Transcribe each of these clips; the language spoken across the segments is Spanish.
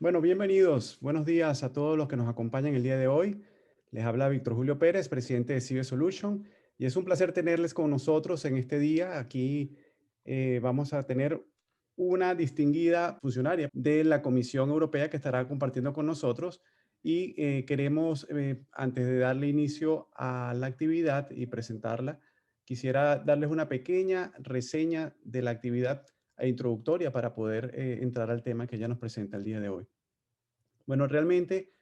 Bueno, bienvenidos. Buenos días a todos los que nos acompañan el día de hoy. Les habla Víctor Julio Pérez, presidente de Cibe Solution, y es un placer tenerles con nosotros en este día. Aquí vamos a tener una distinguida funcionaria de la Comisión Europea que estará compartiendo con nosotros y queremos, antes de darle inicio a la actividad y presentarla, quisiera darles una pequeña reseña de la actividad e introductoria para poder entrar al tema que ella nos presenta el día de hoy. Bueno, realmente,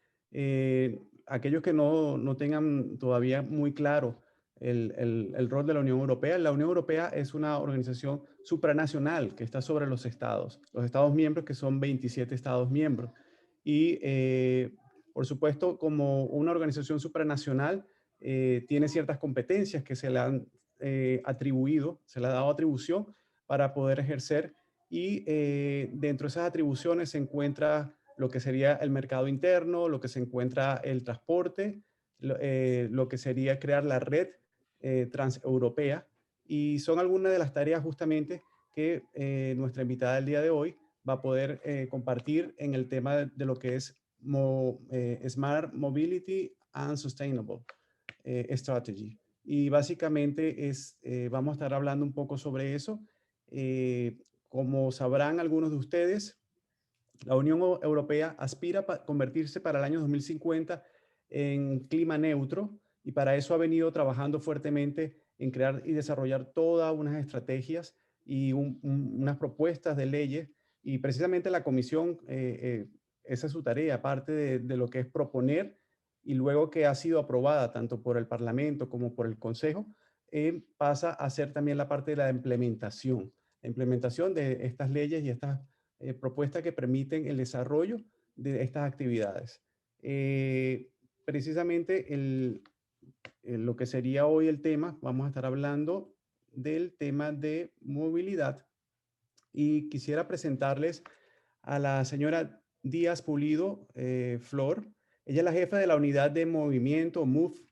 aquellos que no tengan todavía muy claro el rol de la Unión Europea es una organización supranacional que está sobre los estados miembros que son 27 estados miembros. Y, por supuesto, como una organización supranacional, tiene ciertas competencias que se le han atribuido, se le ha dado atribución para poder ejercer y dentro de esas atribuciones se encuentra lo que sería el mercado interno, lo que se encuentra el transporte, lo que sería crear la red transeuropea. Y son algunas de las tareas justamente que nuestra invitada del día de hoy va a poder compartir en el tema de lo que es Smart Mobility and Sustainable Strategy. Y básicamente vamos a estar hablando un poco sobre eso. Como sabrán algunos de ustedes, la Unión Europea aspira a convertirse para el año 2050 en clima neutro y para eso ha venido trabajando fuertemente en crear y desarrollar todas unas estrategias y unas propuestas de leyes y precisamente la Comisión, esa es su tarea, aparte de lo que es proponer y luego que ha sido aprobada tanto por el Parlamento como por el Consejo, pasa a ser también la parte de la implementación de estas leyes y estas propuestas que permiten el desarrollo de estas actividades. Precisamente lo que sería hoy el tema, vamos a estar hablando del tema de movilidad y quisiera presentarles a la señora Díaz Pulido Flor. Ella es la jefa de la unidad de movimiento, MOVE,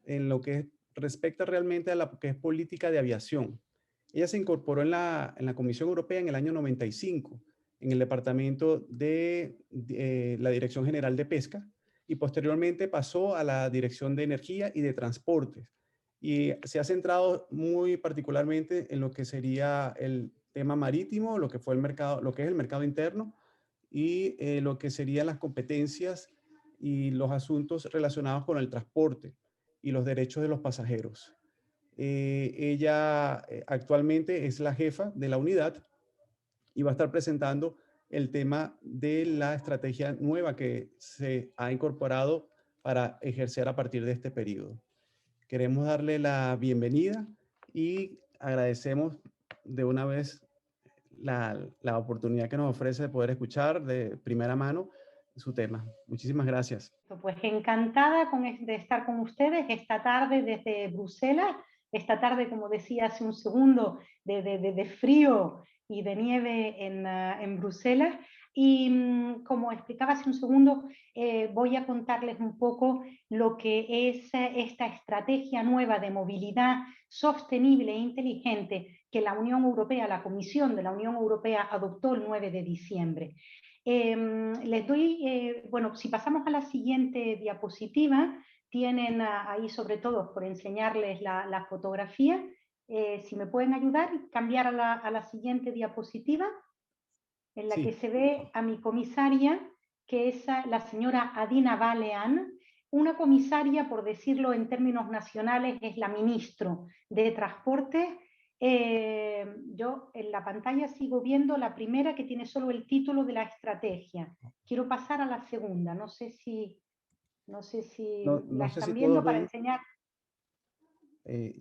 en lo que respecta realmente a la que es política de aviación. Ella se incorporó en la Comisión Europea en el año 95, en el departamento de la Dirección General de Pesca, y posteriormente pasó a la Dirección de Energía y de Transportes. Y se ha centrado muy particularmente en lo que sería el tema marítimo, lo que fue el mercado, lo que es el mercado interno y lo que serían las competencias y los asuntos relacionados con el transporte y los derechos de los pasajeros. Ella actualmente es la jefa de la unidad y va a estar presentando el tema de la estrategia nueva que se ha incorporado para ejercer a partir de este periodo. Queremos darle la bienvenida y agradecemos de una vez la oportunidad que nos ofrece de poder escuchar de primera mano su tema. Muchísimas gracias. Pues encantada de estar con ustedes esta tarde desde Bruselas, esta tarde, como decía hace un segundo, de frío y de nieve en Bruselas. Y como explicaba hace un segundo, voy a contarles un poco lo que es esta estrategia nueva de movilidad sostenible e inteligente que la Unión Europea, la Comisión de la Unión Europea adoptó el 9 de diciembre. Les doy, bueno, si pasamos a la siguiente diapositiva, tienen ahí sobre todo por enseñarles la fotografía. Si me pueden ayudar y cambiar a la siguiente diapositiva, en la que Sí, se ve a mi comisaria, que es la señora Adina Vălean. Una comisaria, por decirlo en términos nacionales, es la ministro de Transporte. Yo en la pantalla sigo viendo la primera, que tiene solo el título de la estrategia. Quiero pasar a la segunda, no sé si no, la no sé si están todos viendo para ven, enseñar. eh,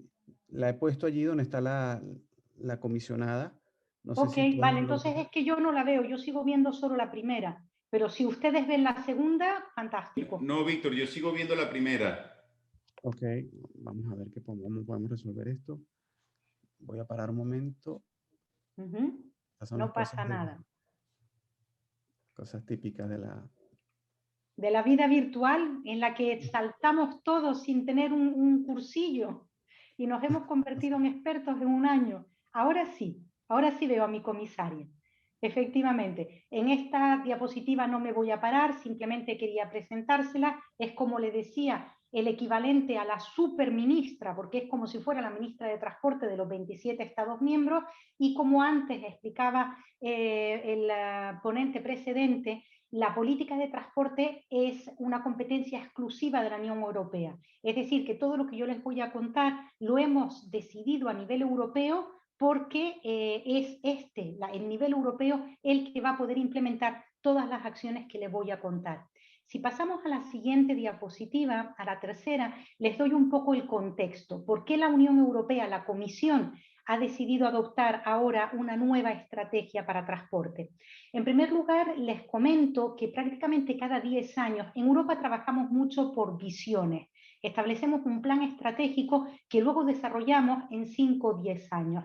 la he puesto allí donde está la comisionada. No sé Ok, si todos vale, lo entonces ven. es que yo no la veo, yo sigo viendo solo la primera, pero si ustedes ven la segunda, fantástico. No, Víctor, yo sigo viendo la primera. Ok, vamos a ver cómo podemos resolver esto. Voy a parar un momento. Ujú. Estas son las No pasa nada. cosas típicas de la... De la vida virtual en la que saltamos todos sin tener un cursillo y nos hemos convertido en expertos en un año. Ahora sí veo a mi comisaria. Efectivamente, en esta diapositiva no me voy a parar, simplemente quería presentársela. Es, como le decía, el equivalente a la superministra, porque es como si fuera la ministra de Transporte de los 27 Estados miembros, y como antes explicaba el ponente precedente, la política de transporte es una competencia exclusiva de la Unión Europea. Es decir, que todo lo que yo les voy a contar lo hemos decidido a nivel europeo, porque es el nivel europeo, el que va a poder implementar todas las acciones que les voy a contar. Si pasamos a la siguiente diapositiva, a la tercera, les doy un poco el contexto. ¿Por qué la Unión Europea, la Comisión, ha decidido adoptar ahora una nueva estrategia para transporte? En primer lugar, les comento que prácticamente cada 10 años en Europa trabajamos mucho por visiones. Establecemos un plan estratégico que luego desarrollamos en 5 o 10 años.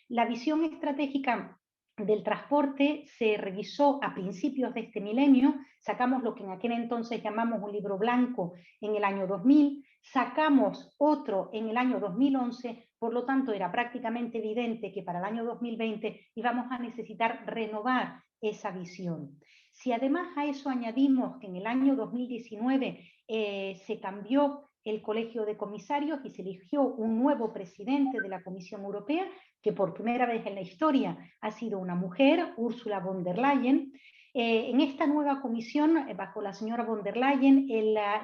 La visión estratégica del transporte se revisó a principios de este milenio, sacamos lo que en aquel entonces llamamos un libro blanco en el año 2000, sacamos otro en el año 2011, por lo tanto era prácticamente evidente que para el año 2020 íbamos a necesitar renovar esa visión. Si además a eso añadimos que en el año 2019 se cambió el Colegio de Comisarios y se eligió un nuevo presidente de la Comisión Europea, que por primera vez en la historia ha sido una mujer, Ursula von der Leyen. En esta nueva comisión, bajo la señora von der Leyen,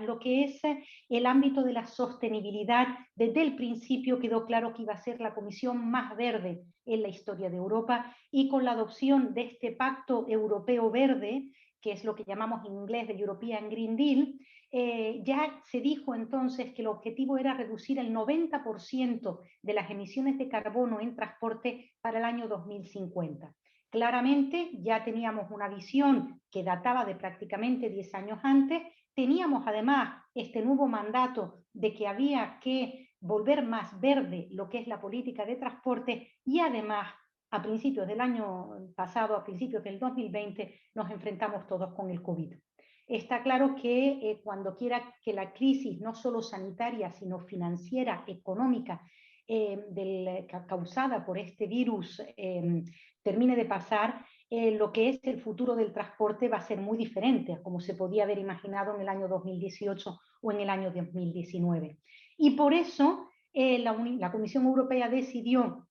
lo que es el ámbito de la sostenibilidad, desde el principio quedó claro que iba a ser la comisión más verde en la historia de Europa, y con la adopción de este Pacto Europeo Verde, que es lo que llamamos en inglés el European Green Deal, ya se dijo entonces que el objetivo era reducir el 90% de las emisiones de carbono en transporte para el año 2050. Claramente ya teníamos una visión que databa de prácticamente 10 años antes, teníamos además este nuevo mandato de que había que volver más verde lo que es la política de transporte, y además a principios del año pasado, a principios del 2020, nos enfrentamos todos con el COVID. Está claro que cuando quiera que la crisis, no solo sanitaria, sino financiera, económica, causada por este virus, termine de pasar, lo que es el futuro del transporte va a ser muy diferente a como se podía haber imaginado en el año 2018 o en el año 2019. Y por eso la Comisión Europea decidió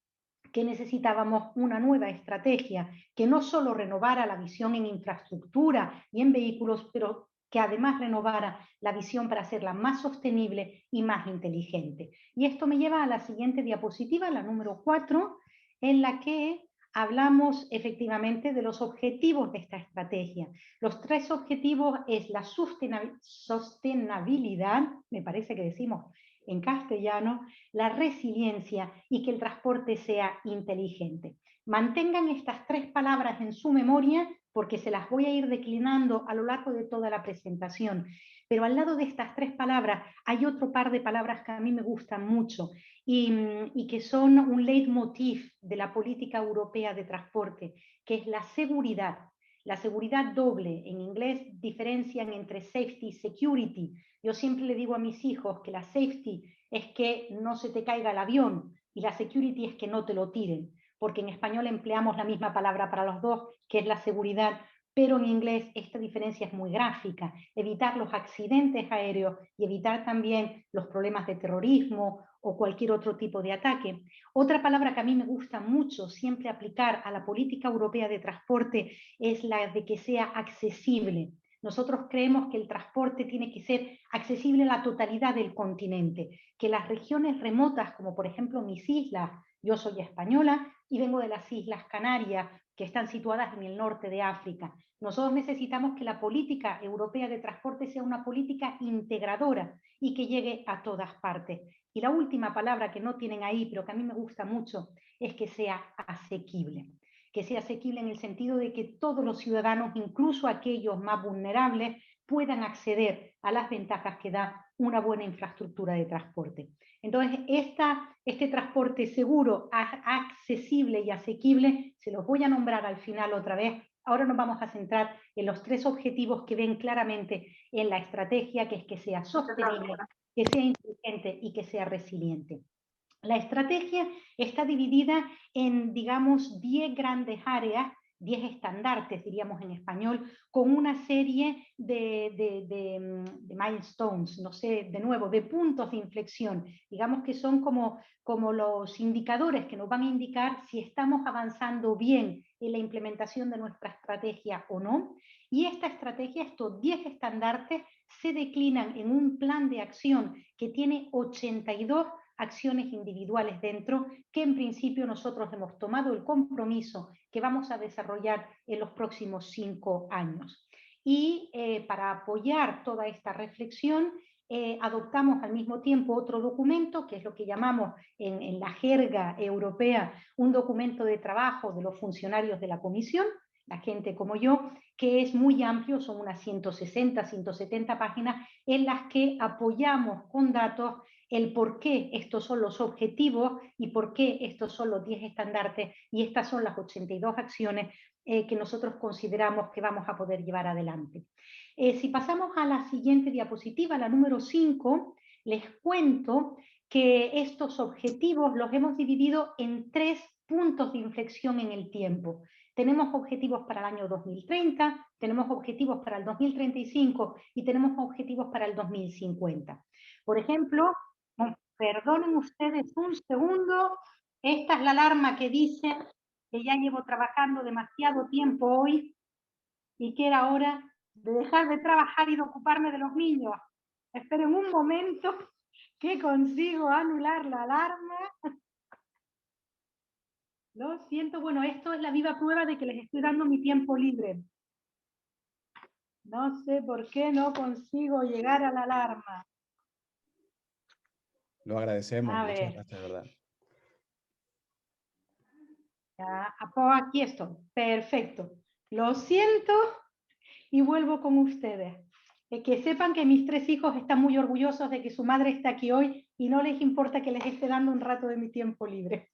que necesitábamos una nueva estrategia que no solo renovara la visión en infraestructura y en vehículos, pero que además renovara la visión para hacerla más sostenible y más inteligente. Y esto me lleva a la siguiente diapositiva, la número 4, en la que hablamos efectivamente de los objetivos de esta estrategia. Los 3 objetivos es la sostenibilidad, me parece que decimos en castellano, la resiliencia y que el transporte sea inteligente. Mantengan estas 3 palabras en su memoria, porque se las voy a ir declinando a lo largo de toda la presentación. Pero al lado de estas 3 palabras hay otro par de palabras que a mí me gustan mucho y que son un leitmotiv de la política europea de transporte, que es la seguridad. La seguridad doble, en inglés diferencian entre safety y security. Yo siempre le digo a mis hijos que la safety es que no se te caiga el avión y la security es que no te lo tiren, porque en español empleamos la misma palabra para los dos, que es la seguridad, pero en inglés esta diferencia es muy gráfica. Evitar los accidentes aéreos y evitar también los problemas de terrorismo o cualquier otro tipo de ataque. Otra palabra que a mí me gusta mucho siempre aplicar a la política europea de transporte es la de que sea accesible. Nosotros creemos que el transporte tiene que ser accesible a la totalidad del continente, que las regiones remotas, como por ejemplo mis islas, yo soy española y vengo de las Islas Canarias, que están situadas en el norte de África. Nosotros necesitamos que la política europea de transporte sea una política integradora y que llegue a todas partes. Y la última palabra que no tienen ahí, pero que a mí me gusta mucho, es que sea asequible. Que sea asequible en el sentido de que todos los ciudadanos, incluso aquellos más vulnerables, puedan acceder a las ventajas que da una buena infraestructura de transporte. Entonces, este transporte seguro, accesible y asequible, se los voy a nombrar al final otra vez. Ahora nos vamos a centrar en los 3 objetivos que ven claramente en la estrategia, que es que sea sostenible, que sea inteligente y que sea resiliente. La estrategia está dividida en, digamos, 10 grandes áreas 10 estandartes, diríamos en español, con una serie de milestones, no sé, de nuevo, de puntos de inflexión. Digamos que son como los indicadores que nos van a indicar si estamos avanzando bien en la implementación de nuestra estrategia o no. Y esta estrategia, estos 10 estandartes, se declinan en un plan de acción que tiene 82 acciones individuales dentro, que en principio nosotros hemos tomado el compromiso que vamos a desarrollar en los próximos 5 años. Y para apoyar toda esta reflexión, adoptamos al mismo tiempo otro documento, que es lo que llamamos en la jerga europea un documento de trabajo de los funcionarios de la Comisión, la gente como yo, que es muy amplio, son unas 160, 170 páginas, en las que apoyamos con datos el por qué estos son los objetivos y por qué estos son los 10 estandartes y estas son las 82 acciones que nosotros consideramos que vamos a poder llevar adelante. Si pasamos a la siguiente diapositiva, la número 5, les cuento que estos objetivos los hemos dividido en 3 puntos de inflexión en el tiempo. Tenemos objetivos para el año 2030, tenemos objetivos para el 2035 y tenemos objetivos para el 2050. Por ejemplo, perdonen ustedes un segundo, esta es la alarma que dice que ya llevo trabajando demasiado tiempo hoy y que era hora de dejar de trabajar y de ocuparme de los niños. Esperen un momento que consigo anular la alarma. Lo siento, bueno, esto es la viva prueba de que les estoy dando mi tiempo libre. No sé por qué no consigo llegar a la alarma. Lo agradecemos, muchas gracias, de verdad. Ya, aquí estoy, perfecto. Lo siento y vuelvo con ustedes. Que sepan que mis 3 hijos están muy orgullosos de que su madre está aquí hoy y no les importa que les esté dando un rato de mi tiempo libre.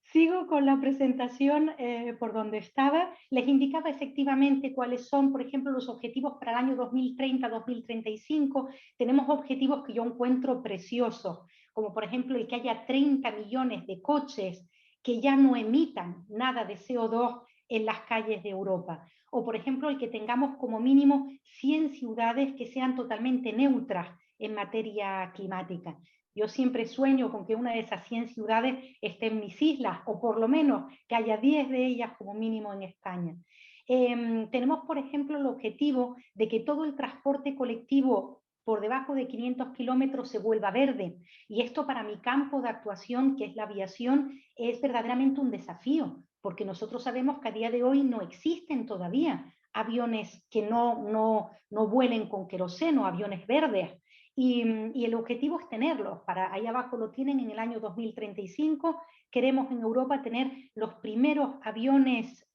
Sigo con la presentación por donde estaba. Les indicaba efectivamente cuáles son, por ejemplo, los objetivos para el año 2030-2035. Tenemos objetivos que yo encuentro preciosos, como por ejemplo el que haya 30 millones de coches que ya no emitan nada de CO2 en las calles de Europa. O por ejemplo el que tengamos como mínimo 100 ciudades que sean totalmente neutras en materia climática. Yo siempre sueño con que una de esas 100 ciudades esté en mis islas, o por lo menos que haya 10 de ellas como mínimo en España. Tenemos, por ejemplo, el objetivo de que todo el transporte colectivo por debajo de 500 kilómetros se vuelva verde. Y esto para mi campo de actuación, que es la aviación, es verdaderamente un desafío, porque nosotros sabemos que a día de hoy no existen todavía aviones que no vuelen con queroseno, aviones verdes. Y el objetivo es tenerlos. Ahí abajo lo tienen en el año 2035. Queremos en Europa tener los primeros aviones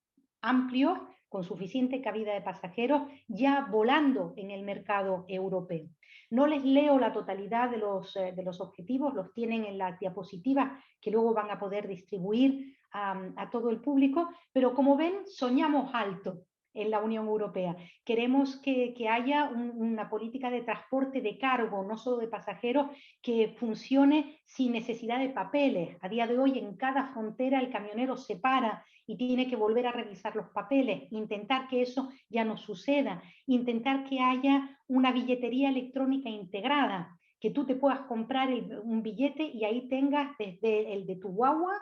amplios con suficiente cabida de pasajeros ya volando en el mercado europeo. No les leo la totalidad de los objetivos, los tienen en las diapositivas que luego van a poder distribuir a todo el público, pero como ven, soñamos alto en la Unión Europea. Queremos que haya una política de transporte de cargo, no solo de pasajeros, que funcione sin necesidad de papeles. A día de hoy en cada frontera el camionero se para y tiene que volver a revisar los papeles, intentar que eso ya no suceda, intentar que haya una billetería electrónica integrada, que tú te puedas comprar un billete y ahí tengas desde el de tu guagua,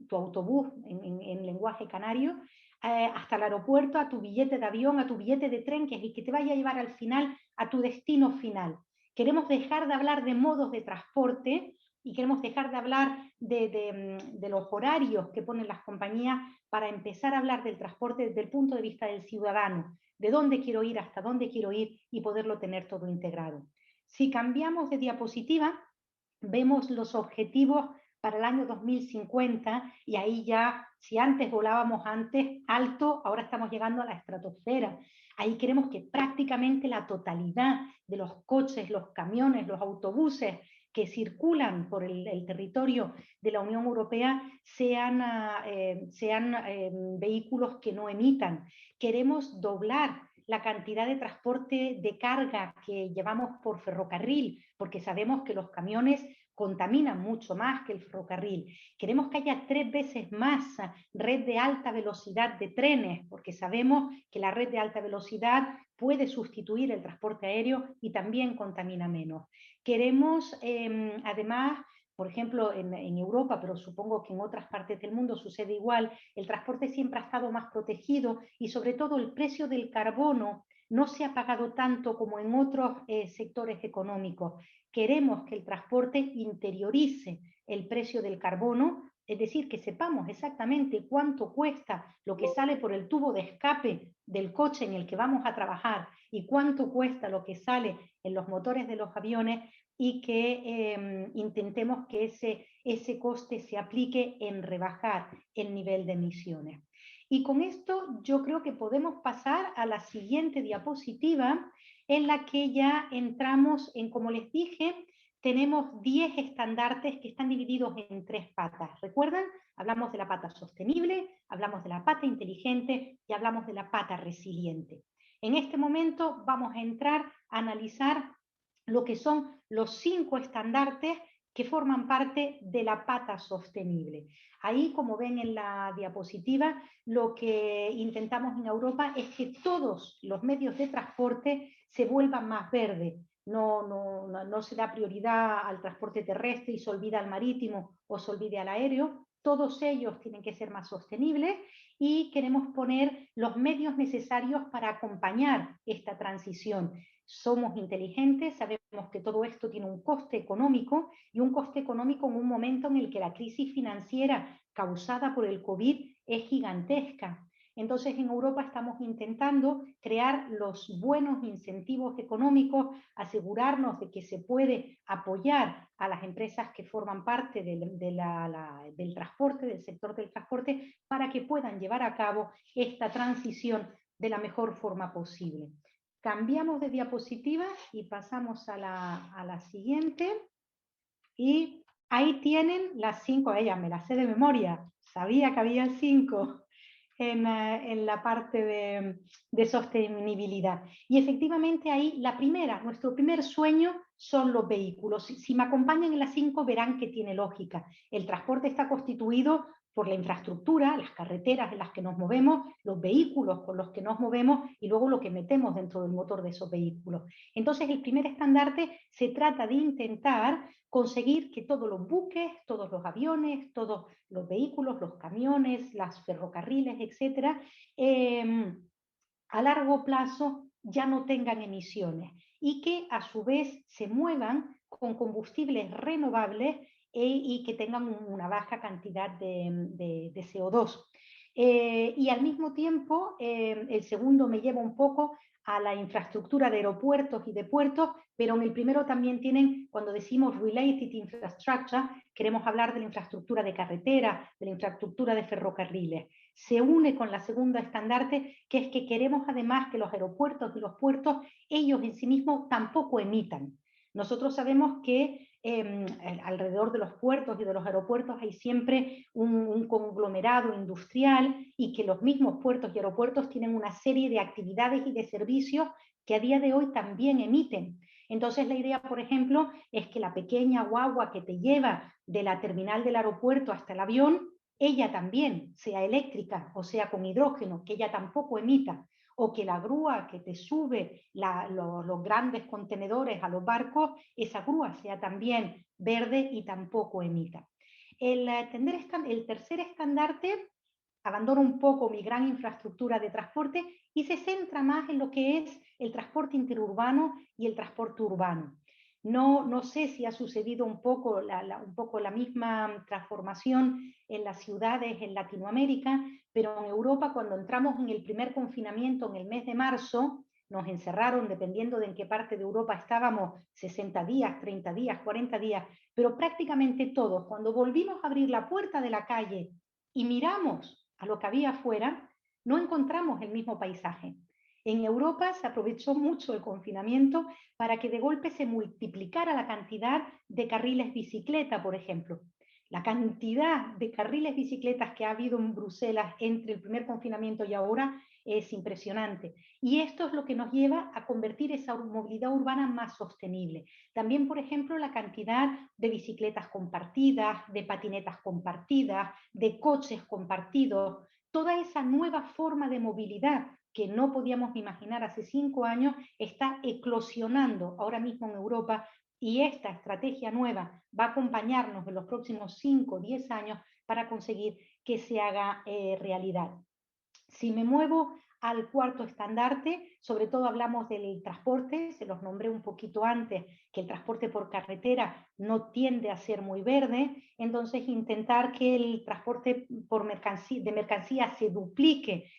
tu autobús en lenguaje canario, hasta el aeropuerto, a tu billete de avión, a tu billete de tren, que es el que te vaya a llevar al final a tu destino final. Queremos dejar de hablar de modos de transporte y queremos dejar de hablar de los horarios que ponen las compañías para empezar a hablar del transporte desde el punto de vista del ciudadano, de dónde quiero ir, hasta dónde quiero ir y poderlo tener todo integrado. Si cambiamos de diapositiva, vemos los objetivos para el año 2050 y ahí ya, si antes volábamos alto, ahora estamos llegando a la estratosfera. Ahí queremos que prácticamente la totalidad de los coches, los camiones, los autobuses que circulan por el territorio de la Unión Europea sean vehículos que no emitan. Queremos doblar la cantidad de transporte de carga que llevamos por ferrocarril, porque sabemos que los camiones contaminan mucho más que el ferrocarril. Queremos que haya 3 veces más red de alta velocidad de trenes, porque sabemos que la red de alta velocidad puede sustituir el transporte aéreo y también contamina menos. Queremos, además, por ejemplo, en Europa, pero supongo que en otras partes del mundo sucede igual, el transporte siempre ha estado más protegido y sobre todo el precio del carbono no se ha pagado tanto como en otros sectores económicos. Queremos que el transporte interiorice el precio del carbono, es decir, que sepamos exactamente cuánto cuesta lo que sale por el tubo de escape del coche en el que vamos a trabajar y cuánto cuesta lo que sale en los motores de los aviones, y que intentemos que ese coste se aplique en rebajar el nivel de emisiones. Y con esto yo creo que podemos pasar a la siguiente diapositiva, en la que ya entramos en, como les dije, tenemos 10 estandartes que están divididos en 3 patas. ¿Recuerdan? Hablamos de la pata sostenible, hablamos de la pata inteligente y hablamos de la pata resiliente. En este momento vamos a entrar a analizar lo que son los 5 estandartes que forman parte de la pata sostenible. Ahí, como ven en la diapositiva, lo que intentamos en Europa es que todos los medios de transporte se vuelvan más verdes. No se da prioridad al transporte terrestre y se olvida al marítimo o se olvide al aéreo. Todos ellos tienen que ser más sostenibles y queremos poner los medios necesarios para acompañar esta transición. Somos inteligentes, sabemos que todo esto tiene un coste económico, y un coste económico en un momento en el que la crisis financiera causada por el COVID es gigantesca. Entonces, en Europa estamos intentando crear los buenos incentivos económicos, asegurarnos de que se puede apoyar a las empresas que forman parte del transporte, del sector del transporte, para que puedan llevar a cabo esta transición de la mejor forma posible. Cambiamos de diapositiva y pasamos a la siguiente. Y ahí tienen las 5, ellas me las sé de memoria, sabía que había 5 en la parte de sostenibilidad. Y efectivamente ahí la primera, nuestro primer sueño son los vehículos. Si me acompañan en las 5 verán que tiene lógica. El transporte está constituido por la infraestructura, las carreteras en las que nos movemos, los vehículos con los que nos movemos y luego lo que metemos dentro del motor de esos vehículos. Entonces el primer estandarte se trata de intentar conseguir que todos los buques, todos los aviones, todos los vehículos, los camiones, los ferrocarriles, etcétera, a largo plazo ya no tengan emisiones y que a su vez se muevan con combustibles renovables y que tengan una baja cantidad de CO2. Y al mismo tiempo, el segundo me lleva un poco a la infraestructura de aeropuertos y de puertos, pero en el primero también tienen, cuando decimos related infrastructure, queremos hablar de la infraestructura de carretera, de la infraestructura de ferrocarriles. Se une con la segunda estandarte, que es que queremos además que los aeropuertos y los puertos, ellos en sí mismos tampoco emitan. Nosotros sabemos que alrededor de los puertos y de los aeropuertos hay siempre un conglomerado industrial, y que los mismos puertos y aeropuertos tienen una serie de actividades y de servicios que a día de hoy también emiten. Entonces la idea, por ejemplo, es que la pequeña guagua que te lleva de la terminal del aeropuerto hasta el avión, ella también sea eléctrica o sea con hidrógeno, que ella tampoco emita. O que la grúa que te sube los grandes contenedores a los barcos, esa grúa sea también verde y tampoco emita. El tercer estandarte abandona un poco mi gran infraestructura de transporte y se centra más en lo que es el transporte interurbano y el transporte urbano. No sé si ha sucedido un poco la misma transformación en las ciudades en Latinoamérica, pero en Europa, cuando entramos en el primer confinamiento en el mes de marzo, nos encerraron, dependiendo de en qué parte de Europa estábamos, 60 días, 30 días, 40 días, pero prácticamente todos, cuando volvimos a abrir la puerta de la calle y miramos a lo que había afuera, no encontramos el mismo paisaje. En Europa se aprovechó mucho el confinamiento para que de golpe se multiplicara la cantidad de carriles bicicleta, por ejemplo. La cantidad de carriles bicicletas que ha habido en Bruselas entre el primer confinamiento y ahora es impresionante. Y esto es lo que nos lleva a convertir esa movilidad urbana más sostenible. También, por ejemplo, la cantidad de bicicletas compartidas, de patinetas compartidas, de coches compartidos, toda esa nueva forma de movilidad que no podíamos imaginar hace 5 años, está eclosionando ahora mismo en Europa, y esta estrategia nueva va a acompañarnos en los próximos 5 o 10 años para conseguir que se haga realidad. Si me muevo al cuarto estandarte, sobre todo hablamos del transporte, se los nombré un poquito antes, que el transporte por carretera no tiende a ser muy verde, entonces intentar que el transporte de mercancías se duplique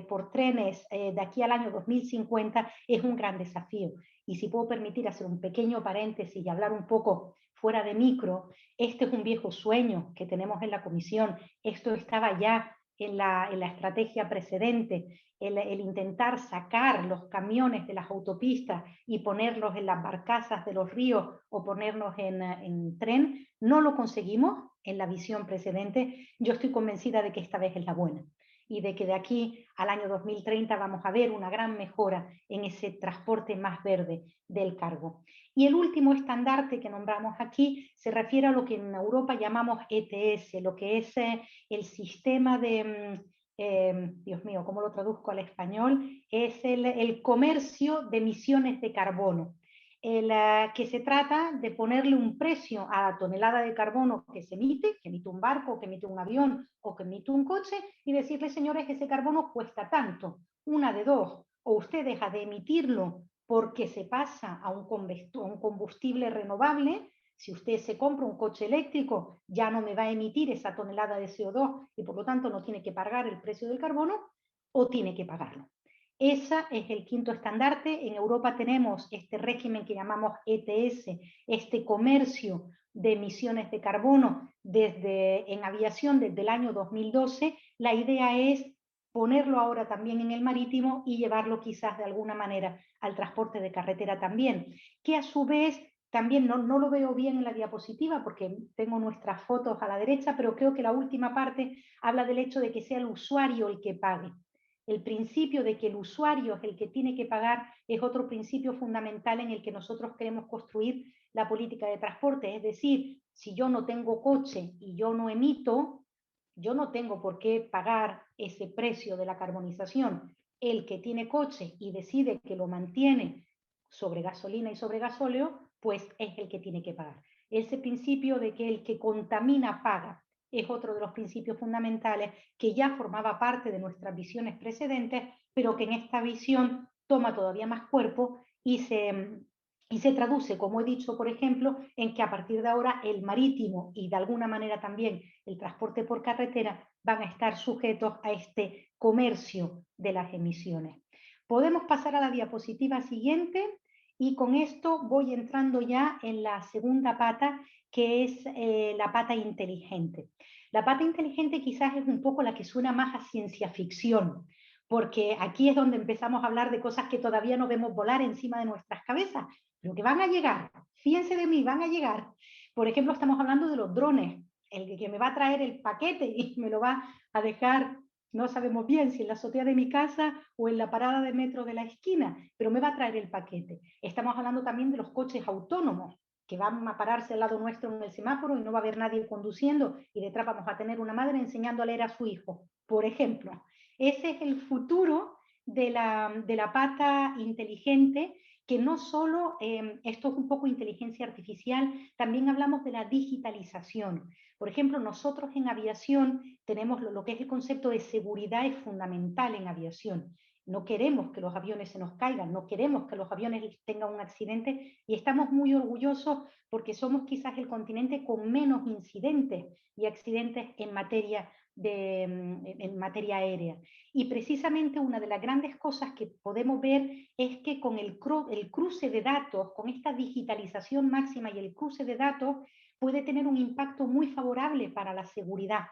por trenes de aquí al año 2050 es un gran desafío. Y si puedo permitir hacer un pequeño paréntesis y hablar un poco fuera de micro, este es un viejo sueño que tenemos en la Comisión, esto estaba ya en la estrategia precedente, el intentar sacar los camiones de las autopistas y ponerlos en las barcazas de los ríos o ponerlos en tren, no lo conseguimos en la visión precedente. Yo estoy convencida de que esta vez es la buena y de que de aquí al año 2030 vamos a ver una gran mejora en ese transporte más verde del cargo. Y el último estandarte que nombramos aquí se refiere a lo que en Europa llamamos ETS, lo que es el sistema de, Dios mío, ¿cómo lo traduzco al español? Es el comercio de emisiones de carbono. Que se trata de ponerle un precio a la tonelada de carbono que emite un barco, que emite un avión o que emite un coche, y decirle, señores, ese carbono cuesta tanto. Una de dos, o usted deja de emitirlo porque se pasa a un combustible renovable. Si usted se compra un coche eléctrico, ya no me va a emitir esa tonelada de CO2 y por lo tanto no tiene que pagar el precio del carbono, o tiene que pagarlo. Ese es el quinto estandarte. En Europa tenemos este régimen que llamamos ETS, este comercio de emisiones de carbono en aviación desde el año 2012. La idea es ponerlo ahora también en el marítimo y llevarlo quizás de alguna manera al transporte de carretera también, que a su vez también no lo veo bien en la diapositiva porque tengo nuestras fotos a la derecha, pero creo que la última parte habla del hecho de que sea el usuario el que pague. El principio de que el usuario es el que tiene que pagar es otro principio fundamental en el que nosotros queremos construir la política de transporte. Es decir, si yo no tengo coche y yo no emito, yo no tengo por qué pagar ese precio de la carbonización. El que tiene coche y decide que lo mantiene sobre gasolina y sobre gasóleo, pues es el que tiene que pagar. Ese principio de que el que contamina paga es otro de los principios fundamentales que ya formaba parte de nuestras visiones precedentes, pero que en esta visión toma todavía más cuerpo y se traduce, como he dicho, por ejemplo, en que a partir de ahora el marítimo y de alguna manera también el transporte por carretera van a estar sujetos a este comercio de las emisiones. Podemos pasar a la diapositiva siguiente y con esto voy entrando ya en la segunda pata, que es la pata inteligente. La pata inteligente quizás es un poco la que suena más a ciencia ficción, porque aquí es donde empezamos a hablar de cosas que todavía no vemos volar encima de nuestras cabezas, pero que van a llegar. Fíjense de mí, van a llegar. Por ejemplo, estamos hablando de los drones, el que me va a traer el paquete y me lo va a dejar, no sabemos bien si en la azotea de mi casa o en la parada de metro de la esquina, pero me va a traer el paquete. Estamos hablando también de los coches autónomos, que van a pararse al lado nuestro en el semáforo y no va a haber nadie conduciendo y detrás vamos a tener una madre enseñando a leer a su hijo, por ejemplo. Ese es el futuro de la pata inteligente, que no solo, esto es un poco inteligencia artificial, también hablamos de la digitalización. Por ejemplo, nosotros en aviación tenemos lo que es el concepto de seguridad, es fundamental en aviación. No queremos que los aviones se nos caigan, no queremos que los aviones tengan un accidente y estamos muy orgullosos porque somos quizás el continente con menos incidentes y accidentes en materia aérea. Y precisamente una de las grandes cosas que podemos ver es que con el cruce de datos, con esta digitalización máxima y el cruce de datos, puede tener un impacto muy favorable para la seguridad.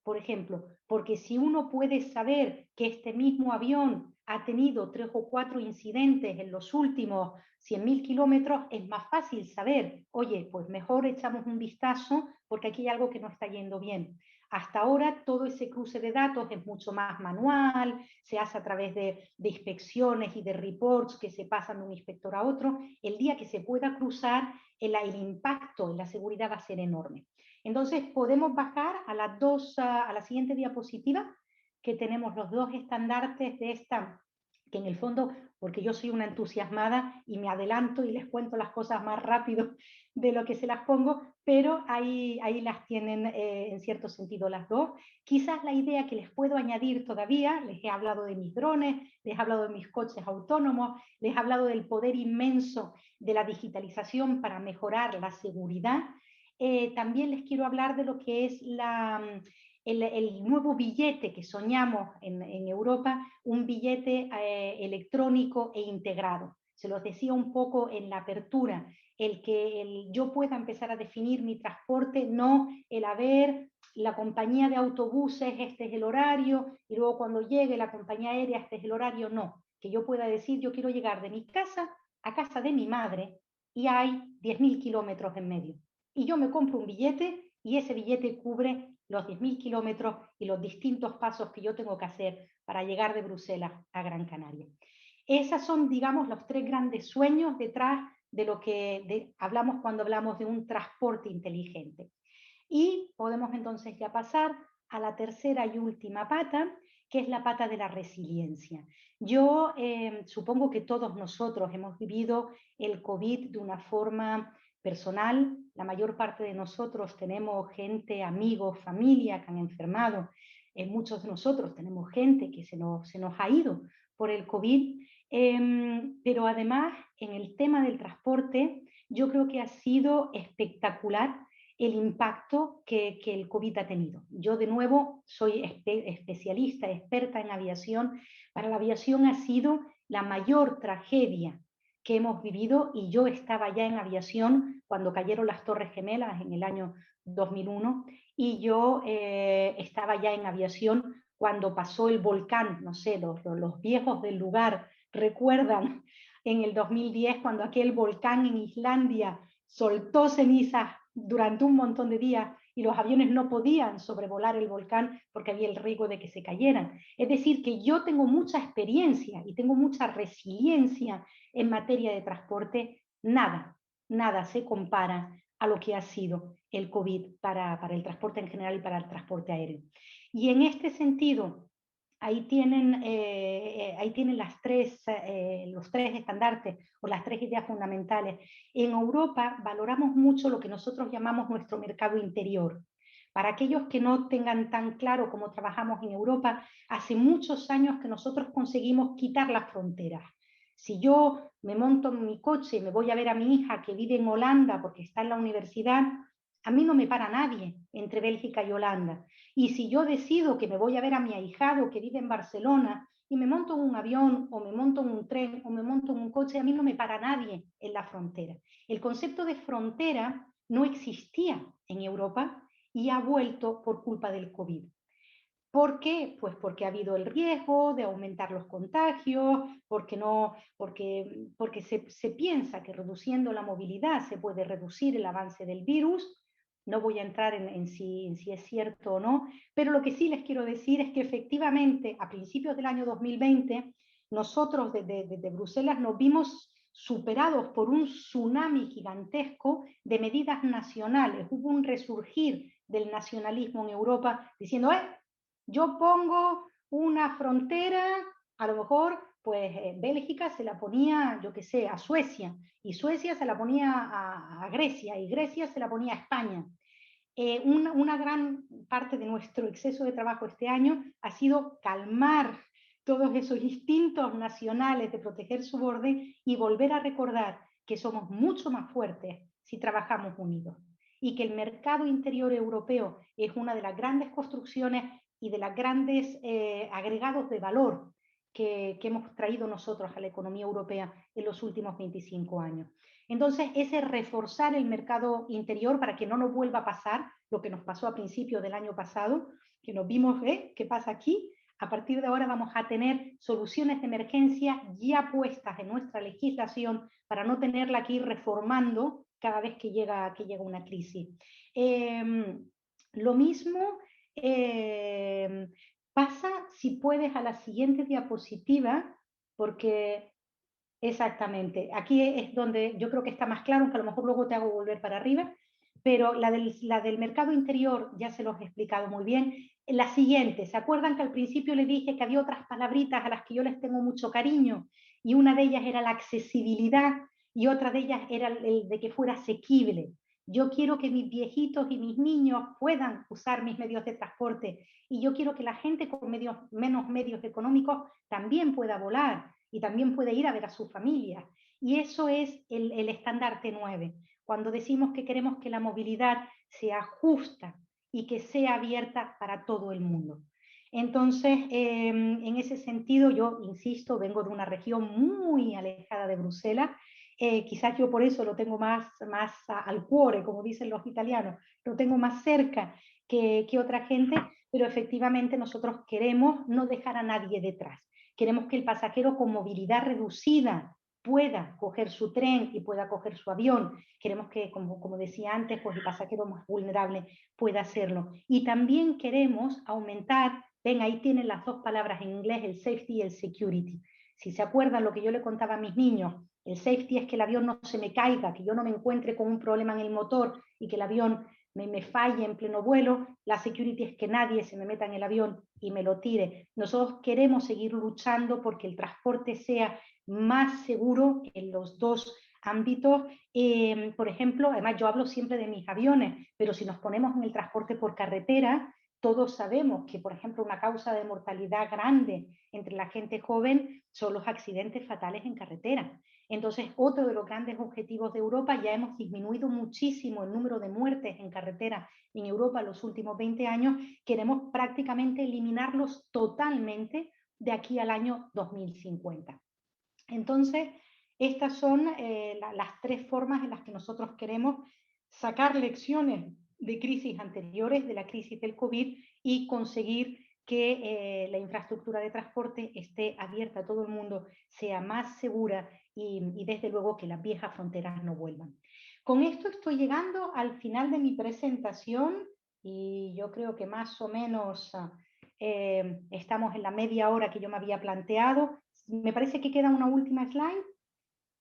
Por ejemplo, porque si uno puede saber que este mismo avión ha tenido 3 o 4 incidentes en los últimos 100.000 kilómetros, es más fácil saber, oye, pues mejor echamos un vistazo porque aquí hay algo que no está yendo bien. Hasta ahora todo ese cruce de datos es mucho más manual, se hace a través de inspecciones y de reports que se pasan de un inspector a otro. El día que se pueda cruzar, el impacto en la seguridad va a ser enorme. Entonces podemos bajar a la siguiente diapositiva, que tenemos los dos estandartes de esta, que en el fondo, porque yo soy una entusiasmada y me adelanto y les cuento las cosas más rápido de lo que se las pongo, pero ahí las tienen en cierto sentido las dos. Quizás la idea que les puedo añadir todavía, les he hablado de mis drones, les he hablado de mis coches autónomos, les he hablado del poder inmenso de la digitalización para mejorar la seguridad. También les quiero hablar de lo que es el nuevo billete que soñamos en Europa, un billete electrónico e integrado. Se los decía un poco en la apertura, yo pueda empezar a definir mi transporte, no el haber la compañía de autobuses, este es el horario, y luego cuando llegue la compañía aérea, este es el horario, no. Que yo pueda decir, yo quiero llegar de mi casa a casa de mi madre y hay 10.000 kilómetros en medio. Y yo me compro un billete y ese billete cubre los 10.000 kilómetros y los distintos pasos que yo tengo que hacer para llegar de Bruselas a Gran Canaria. Esas son, digamos, los tres grandes sueños detrás de lo que hablamos cuando hablamos de un transporte inteligente. Y podemos entonces ya pasar a la tercera y última pata, que es la pata de la resiliencia. Yo supongo que todos nosotros hemos vivido el COVID de una forma personal. La mayor parte de nosotros tenemos gente, amigos, familia que han enfermado. Muchos de nosotros tenemos gente que se nos ha ido por el COVID. Pero además, en el tema del transporte, yo creo que ha sido espectacular el impacto que el COVID ha tenido. Yo, de nuevo, soy especialista, experta en aviación. Para la aviación ha sido la mayor tragedia que hemos vivido y yo estaba ya en aviación cuando cayeron las Torres Gemelas en el año 2001 y yo estaba ya en aviación cuando pasó el volcán, no sé, los viejos del lugar recuerdan en el 2010 cuando aquel volcán en Islandia soltó cenizas durante un montón de días y los aviones no podían sobrevolar el volcán porque había el riesgo de que se cayeran. Es decir, que yo tengo mucha experiencia y tengo mucha resiliencia en materia de transporte. Nada se compara a lo que ha sido el COVID para el transporte en general y para el transporte aéreo. Y en este sentido, ahí tienen los tres estandartes o las tres ideas fundamentales. En Europa valoramos mucho lo que nosotros llamamos nuestro mercado interior. Para aquellos que no tengan tan claro cómo trabajamos en Europa, hace muchos años que nosotros conseguimos quitar las fronteras. Si yo me monto en mi coche y me voy a ver a mi hija que vive en Holanda porque está en la universidad, a mí no me para nadie entre Bélgica y Holanda. Y si yo decido que me voy a ver a mi ahijado que vive en Barcelona y me monto en un avión o me monto en un tren o me monto en un coche, a mí no me para nadie en la frontera. El concepto de frontera no existía en Europa y ha vuelto por culpa del COVID. ¿Por qué? Pues porque ha habido el riesgo de aumentar los contagios, porque se piensa que reduciendo la movilidad se puede reducir el avance del virus. No voy a entrar en si es cierto o no, pero lo que sí les quiero decir es que efectivamente a principios del año 2020 nosotros desde Bruselas nos vimos superados por un tsunami gigantesco de medidas nacionales. Hubo un resurgir del nacionalismo en Europa diciendo, yo pongo una frontera, a lo mejor pues Bélgica se la ponía, yo qué sé, a Suecia, y Suecia se la ponía a Grecia, y Grecia se la ponía a España. Una gran parte de nuestro exceso de trabajo este año ha sido calmar todos esos instintos nacionales de proteger su borde y volver a recordar que somos mucho más fuertes si trabajamos unidos y que el mercado interior europeo es una de las grandes construcciones y de los grandes agregados de valor que hemos traído nosotros a la economía europea en los últimos 25 años. Entonces, ese reforzar el mercado interior para que no nos vuelva a pasar lo que nos pasó a principios del año pasado, que nos vimos, ¿qué pasa aquí? A partir de ahora vamos a tener soluciones de emergencia ya puestas en nuestra legislación para no tenerla que ir reformando cada vez que llega una crisis. Lo mismo pasa, si puedes, a la siguiente diapositiva, porque exactamente, aquí es donde yo creo que está más claro, aunque a lo mejor luego te hago volver para arriba, pero la del mercado interior ya se los he explicado muy bien. La siguiente, ¿se acuerdan que al principio les dije que había otras palabritas a las que yo les tengo mucho cariño? Y una de ellas era la accesibilidad y otra de ellas era el de que fuera asequible. Yo quiero que mis viejitos y mis niños puedan usar mis medios de transporte y yo quiero que la gente con menos medios económicos también pueda volar y también puede ir a ver a su familia. Y eso es el estandarte 9. Cuando decimos que queremos que la movilidad sea justa y que sea abierta para todo el mundo. Entonces, en ese sentido, yo insisto, vengo de una región muy alejada de Bruselas. Quizás yo por eso lo tengo más al cuore, como dicen los italianos, lo tengo más cerca que otra gente, pero efectivamente nosotros queremos no dejar a nadie detrás. Queremos que el pasajero con movilidad reducida pueda coger su tren y pueda coger su avión. Queremos que, como decía antes, pues el pasajero más vulnerable pueda hacerlo. Y también queremos aumentar, ven, ahí tienen las dos palabras en inglés, el safety y el security. Si se acuerdan lo que yo le contaba a mis niños, el safety es que el avión no se me caiga, que yo no me encuentre con un problema en el motor y que el avión me falle en pleno vuelo. La security es que nadie se me meta en el avión y me lo tire. Nosotros queremos seguir luchando porque el transporte sea más seguro en los dos ámbitos. Por ejemplo, además yo hablo siempre de mis aviones, pero si nos ponemos en el transporte por carretera, todos sabemos que, por ejemplo, una causa de mortalidad grande entre la gente joven son los accidentes fatales en carretera. Entonces, otro de los grandes objetivos de Europa, ya hemos disminuido muchísimo el número de muertes en carretera en Europa en los últimos 20 años, queremos prácticamente eliminarlos totalmente de aquí al año 2050. Entonces, estas son las tres formas en las que nosotros queremos sacar lecciones de crisis anteriores, de la crisis del COVID, y conseguir que la infraestructura de transporte esté abierta a todo el mundo, sea más segura y desde luego que las viejas fronteras no vuelvan. Con esto estoy llegando al final de mi presentación y yo creo que más o menos estamos en la media hora que yo me había planteado. Me parece que queda una última slide,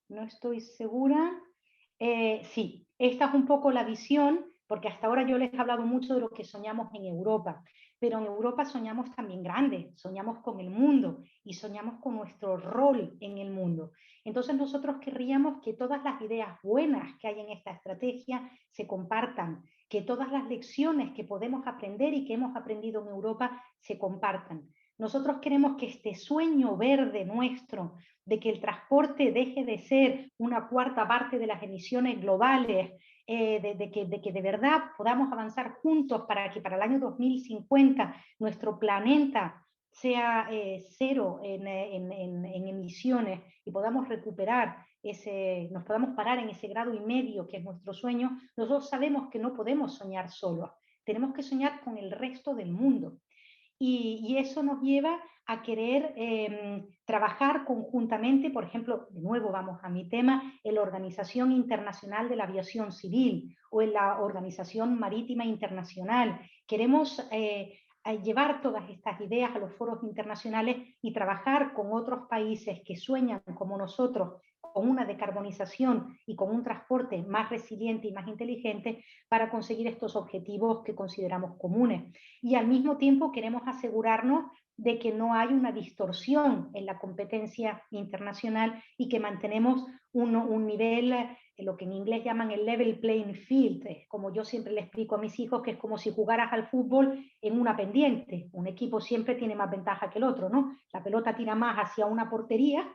no estoy segura. Sí, esta es un poco la visión, porque hasta ahora yo les he hablado mucho de lo que soñamos en Europa, pero en Europa soñamos también grande, soñamos con el mundo y soñamos con nuestro rol en el mundo. Entonces nosotros querríamos que todas las ideas buenas que hay en esta estrategia se compartan, que todas las lecciones que podemos aprender y que hemos aprendido en Europa se compartan. Nosotros queremos que este sueño verde nuestro de que el transporte deje de ser una cuarta parte de las emisiones globales, de que de verdad podamos avanzar juntos para que para el año 2050 nuestro planeta sea cero en emisiones y podamos recuperar nos podamos parar en ese grado y medio que es nuestro sueño. Nosotros sabemos que no podemos soñar solos, tenemos que soñar con el resto del mundo. Y eso nos lleva a querer trabajar conjuntamente, por ejemplo, de nuevo vamos a mi tema, en la Organización Internacional de la Aviación Civil o en la Organización Marítima Internacional. Queremos llevar todas estas ideas a los foros internacionales y trabajar con otros países que sueñan como nosotros con una decarbonización y con un transporte más resiliente y más inteligente para conseguir estos objetivos que consideramos comunes. Y al mismo tiempo queremos asegurarnos de que no hay una distorsión en la competencia internacional y que mantenemos un nivel, lo que en inglés llaman el level playing field, como yo siempre le explico a mis hijos, que es como si jugaras al fútbol en una pendiente. Un equipo siempre tiene más ventaja que el otro, ¿no? La pelota tira más hacia una portería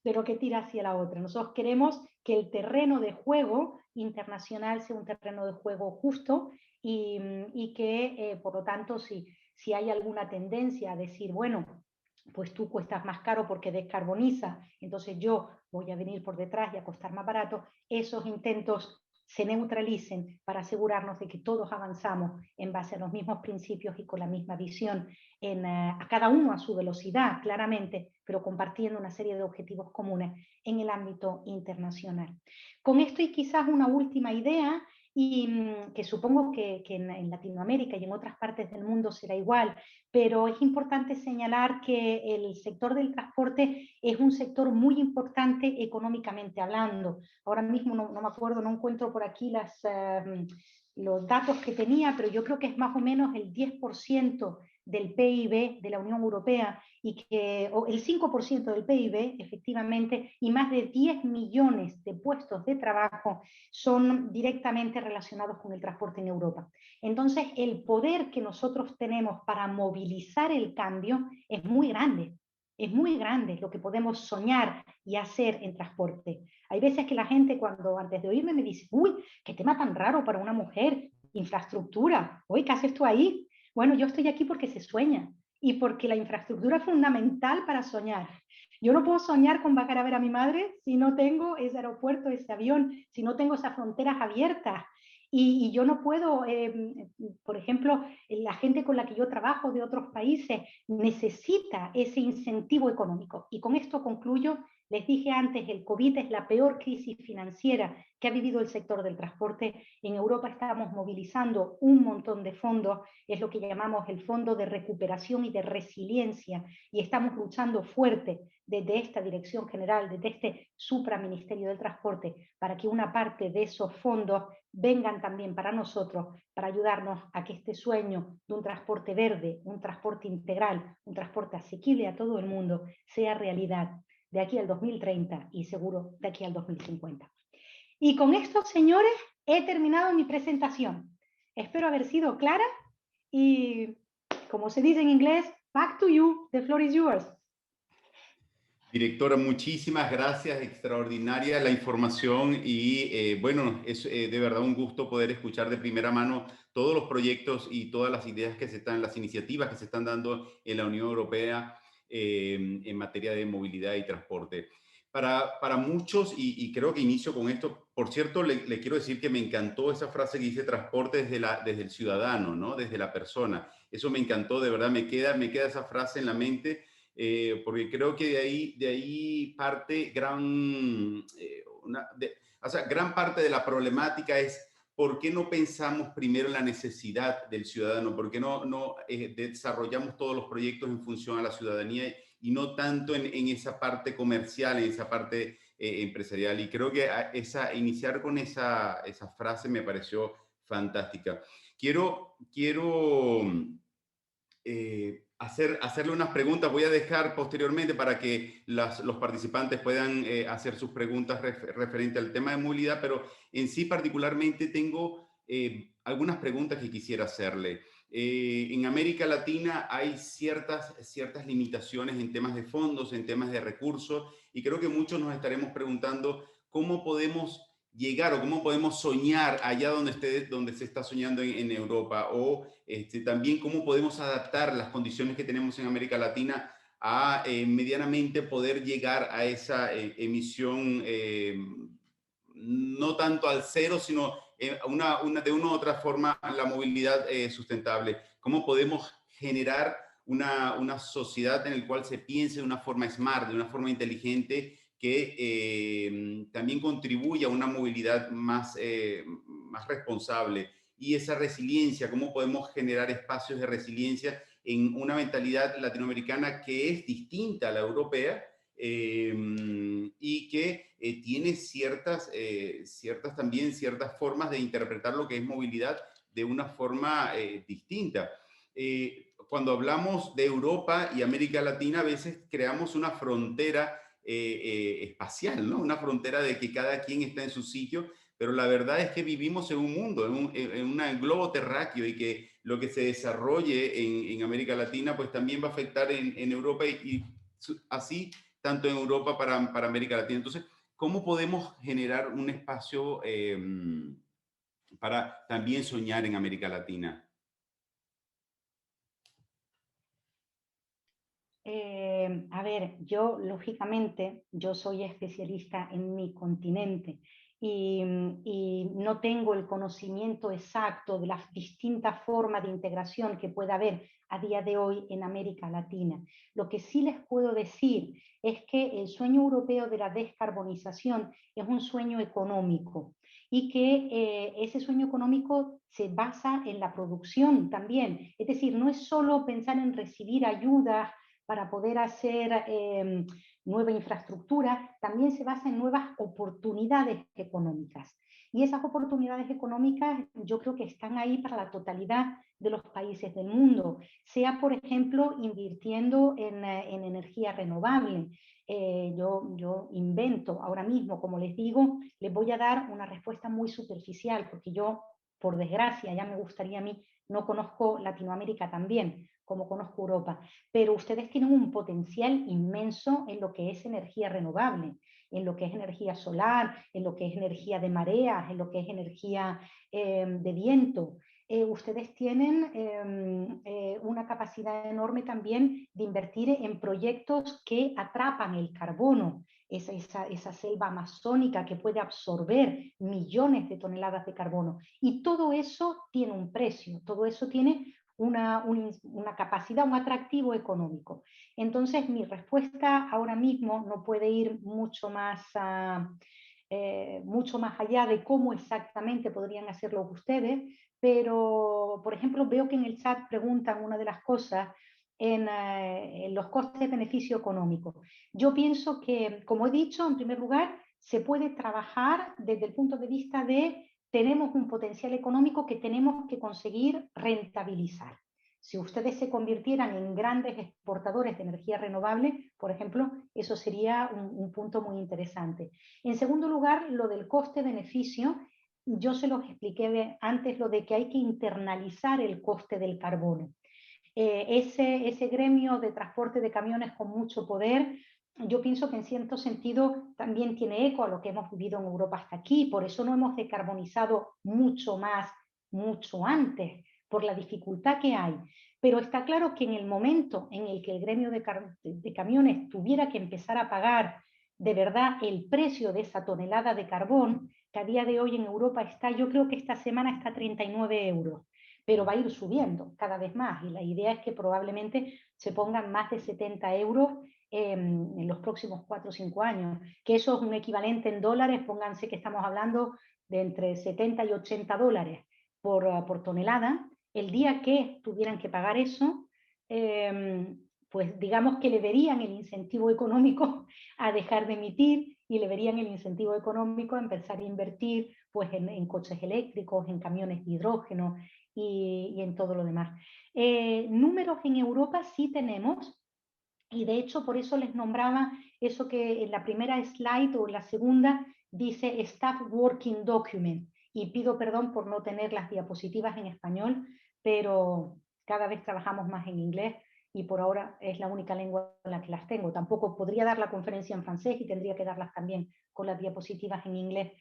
de lo que tira hacia la otra. Nosotros queremos que el terreno de juego internacional sea un terreno de juego justo y que, por lo tanto, si hay alguna tendencia a decir, bueno, pues tú cuestas más caro porque descarboniza, entonces yo voy a venir por detrás y a costar más barato, esos intentos se neutralicen para asegurarnos de que todos avanzamos en base a los mismos principios y con la misma visión, a cada uno a su velocidad, claramente, pero compartiendo una serie de objetivos comunes en el ámbito internacional. Con esto y quizás una última idea, y que supongo que en Latinoamérica y en otras partes del mundo será igual, pero es importante señalar que el sector del transporte es un sector muy importante económicamente hablando. Ahora mismo no me acuerdo, no encuentro por aquí los datos que tenía, pero yo creo que es más o menos el 10% del PIB de la Unión Europea, o el 5% del PIB, efectivamente, y más de 10 millones de puestos de trabajo son directamente relacionados con el transporte en Europa. Entonces, el poder que nosotros tenemos para movilizar el cambio es muy grande. Es muy grande lo que podemos soñar y hacer en transporte. Hay veces que la gente, cuando antes de oírme, me dice, uy, qué tema tan raro para una mujer, infraestructura, uy, ¿qué haces tú ahí? Bueno, yo estoy aquí porque se sueña y porque la infraestructura es fundamental para soñar. Yo no puedo soñar con bajar a ver a mi madre si no tengo ese aeropuerto, ese avión, si no tengo esas fronteras abiertas. Y yo no puedo, por ejemplo, la gente con la que yo trabajo de otros países necesita ese incentivo económico. Y con esto concluyo. Les dije antes, el COVID es la peor crisis financiera que ha vivido el sector del transporte. En Europa estamos movilizando un montón de fondos, es lo que llamamos el Fondo de Recuperación y de Resiliencia, y estamos luchando fuerte desde esta Dirección General, desde este Supraministerio del Transporte, para que una parte de esos fondos vengan también para nosotros, para ayudarnos a que este sueño de un transporte verde, un transporte integral, un transporte asequible a todo el mundo, sea realidad de aquí al 2030 y seguro de aquí al 2050. Y con esto, señores, he terminado mi presentación. Espero haber sido clara y, como se dice en inglés, back to you, the floor is yours. Directora, muchísimas gracias, extraordinaria la información y bueno, es de verdad un gusto poder escuchar de primera mano todos los proyectos y todas las ideas que se están, las iniciativas que se están dando en la Unión Europea en materia de movilidad y transporte. Para muchos, y creo que inicio con esto, por cierto, le quiero decir que me encantó esa frase que dice transporte desde el ciudadano, ¿no? Desde la persona. Eso me encantó, de verdad, me queda esa frase en la mente. Porque creo que de ahí parte o sea, gran parte de la problemática es por qué no pensamos primero en la necesidad del ciudadano, por qué no desarrollamos todos los proyectos en función a la ciudadanía y no tanto en esa parte comercial, en esa parte empresarial. Y creo que iniciar con esa frase me pareció fantástica. Quiero hacerle unas preguntas. Voy a dejar posteriormente para que los participantes puedan hacer sus preguntas referente al tema de movilidad, pero en sí particularmente tengo algunas preguntas que quisiera hacerle. En América Latina hay ciertas limitaciones en temas de fondos, en temas de recursos, y creo que muchos nos estaremos preguntando cómo podemos llegar o cómo podemos soñar allá donde se está soñando en Europa, o también cómo podemos adaptar las condiciones que tenemos en América Latina a medianamente poder llegar a esa emisión, no tanto al cero, sino de una u otra forma la movilidad sustentable. ¿Cómo podemos generar una sociedad en la cual se piense de una forma smart, de una forma inteligente, que también contribuya a una movilidad más responsable? Y esa resiliencia, cómo podemos generar espacios de resiliencia en una mentalidad latinoamericana que es distinta a la europea, y que tiene ciertas formas de interpretar lo que es movilidad de una forma distinta. Cuando hablamos de Europa y América Latina, a veces creamos una frontera espacial, ¿no? Una frontera de que cada quien está en su sitio, pero la verdad es que vivimos en un mundo, en un globo terráqueo, y que lo que se desarrolle en América Latina pues también va a afectar en Europa, y así tanto en Europa para América Latina. Entonces, ¿cómo podemos generar un espacio para también soñar en América Latina? A ver, yo lógicamente, yo soy especialista en mi continente y no tengo el conocimiento exacto de las distintas formas de integración que pueda haber a día de hoy en América Latina. Lo que sí les puedo decir es que el sueño europeo de la descarbonización es un sueño económico y que ese sueño económico se basa en la producción también. Es decir, no es solo pensar en recibir ayudas para poder hacer nueva infraestructura, también se basa en nuevas oportunidades económicas. Y esas oportunidades económicas yo creo que están ahí para la totalidad de los países del mundo, sea por ejemplo invirtiendo en energía renovable. Yo invento ahora mismo, como les digo, les voy a dar una respuesta muy superficial, porque yo, por desgracia, ya me gustaría a mí, no conozco Latinoamérica tan bien como conozco Europa, pero ustedes tienen un potencial inmenso en lo que es energía renovable, en lo que es energía solar, en lo que es energía de mareas, en lo que es energía de viento. Ustedes tienen una capacidad enorme también de invertir en proyectos que atrapan el carbono, esa selva amazónica que puede absorber millones de toneladas de carbono. Y todo eso tiene un precio, todo eso tiene una capacidad, un atractivo económico. Entonces, mi respuesta ahora mismo no puede ir mucho más allá de cómo exactamente podrían hacerlo ustedes, pero, por ejemplo, veo que en el chat preguntan una de las cosas en los costes-beneficio económico. Yo pienso que, como he dicho, en primer lugar, se puede trabajar desde el punto de vista de tenemos un potencial económico que tenemos que conseguir rentabilizar. Si ustedes se convirtieran en grandes exportadores de energía renovable, por ejemplo, eso sería un punto muy interesante. En segundo lugar, lo del coste-beneficio, yo se los expliqué antes, lo de que hay que internalizar el coste del carbono. Ese gremio de transporte de camiones con mucho poder, yo pienso que en cierto sentido también tiene eco a lo que hemos vivido en Europa hasta aquí, por eso no hemos decarbonizado mucho más, mucho antes, por la dificultad que hay. Pero está claro que en el momento en el que el gremio de camiones tuviera que empezar a pagar de verdad el precio de esa tonelada de carbón, que a día de hoy en Europa está, yo creo que esta semana está a 39 euros, pero va a ir subiendo cada vez más y la idea es que probablemente se pongan más de 70 euros en los próximos 4 o 5 años, que eso es un equivalente en dólares, pónganse que estamos hablando de entre 70 y 80 dólares por tonelada. El día que tuvieran que pagar eso, pues digamos que le verían el incentivo económico a dejar de emitir y le verían el incentivo económico a empezar a invertir pues en coches eléctricos, en camiones de hidrógeno y en todo lo demás. Números en Europa sí tenemos, y de hecho por eso les nombraba eso que en la primera slide o en la segunda dice Staff Working Document, y pido perdón por no tener las diapositivas en español, pero cada vez trabajamos más en inglés y por ahora es la única lengua en la que las tengo. Tampoco podría dar la conferencia en francés y tendría que darlas también con las diapositivas en inglés.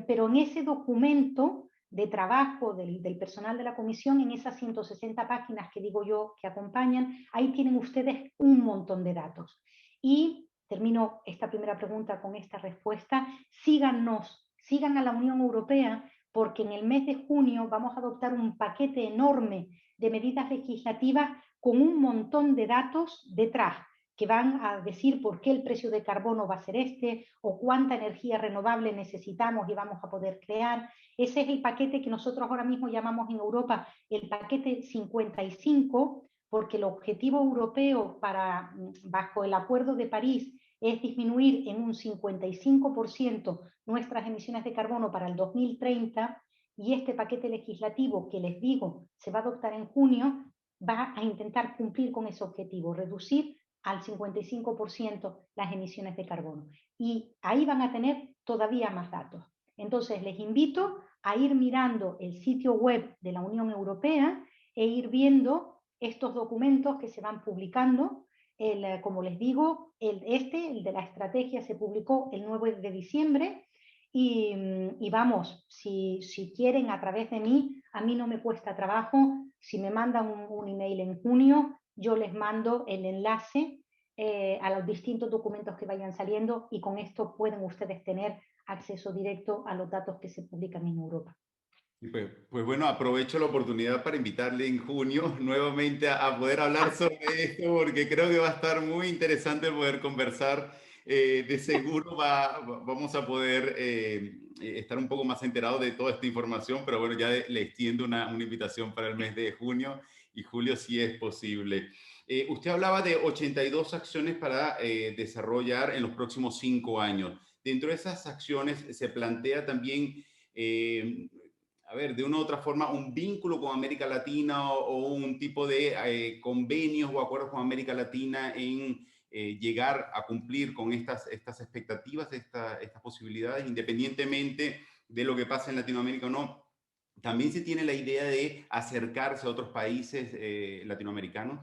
Pero en ese documento de trabajo del personal de la comisión, en esas 160 páginas que digo yo que acompañan, ahí tienen ustedes un montón de datos. Y termino esta primera pregunta con esta respuesta: síganos, sigan a la Unión Europea, porque en el mes de junio vamos a adoptar un paquete enorme de medidas legislativas con un montón de datos detrás, que van a decir por qué el precio de carbono va a ser este, o cuánta energía renovable necesitamos y vamos a poder crear. Ese es el paquete que nosotros ahora mismo llamamos en Europa el paquete 55, porque el objetivo europeo bajo el Acuerdo de París es disminuir en un 55% nuestras emisiones de carbono para el 2030, y este paquete legislativo que les digo se va a adoptar en junio va a intentar cumplir con ese objetivo, reducir al 55% las emisiones de carbono. Y ahí van a tener todavía más datos. Entonces les invito a ir mirando el sitio web de la Unión Europea e ir viendo estos documentos que se van publicando. Como les digo, el de la estrategia se publicó el 9 de diciembre y vamos, si quieren a través de mí, a mí no me cuesta trabajo. Si me mandan un email en junio, yo les mando el enlace a los distintos documentos que vayan saliendo, y con esto pueden ustedes tener acceso directo a los datos que se publican en Europa. Pues bueno, aprovecho la oportunidad para invitarle en junio nuevamente a poder hablar sobre esto, porque creo que va a estar muy interesante poder conversar. De seguro vamos a poder estar un poco más enterados de toda esta información, pero bueno, ya le extiendo una invitación para el mes de junio y julio si es posible. Usted hablaba de 82 acciones para desarrollar en los próximos 5 años. Dentro de esas acciones se plantea también a ver, de una u otra forma, un vínculo con América Latina o un tipo de convenios o acuerdos con América Latina en llegar a cumplir con estas expectativas, estas posibilidades, independientemente de lo que pase en Latinoamérica o no. ¿También se tiene la idea de acercarse a otros países latinoamericanos?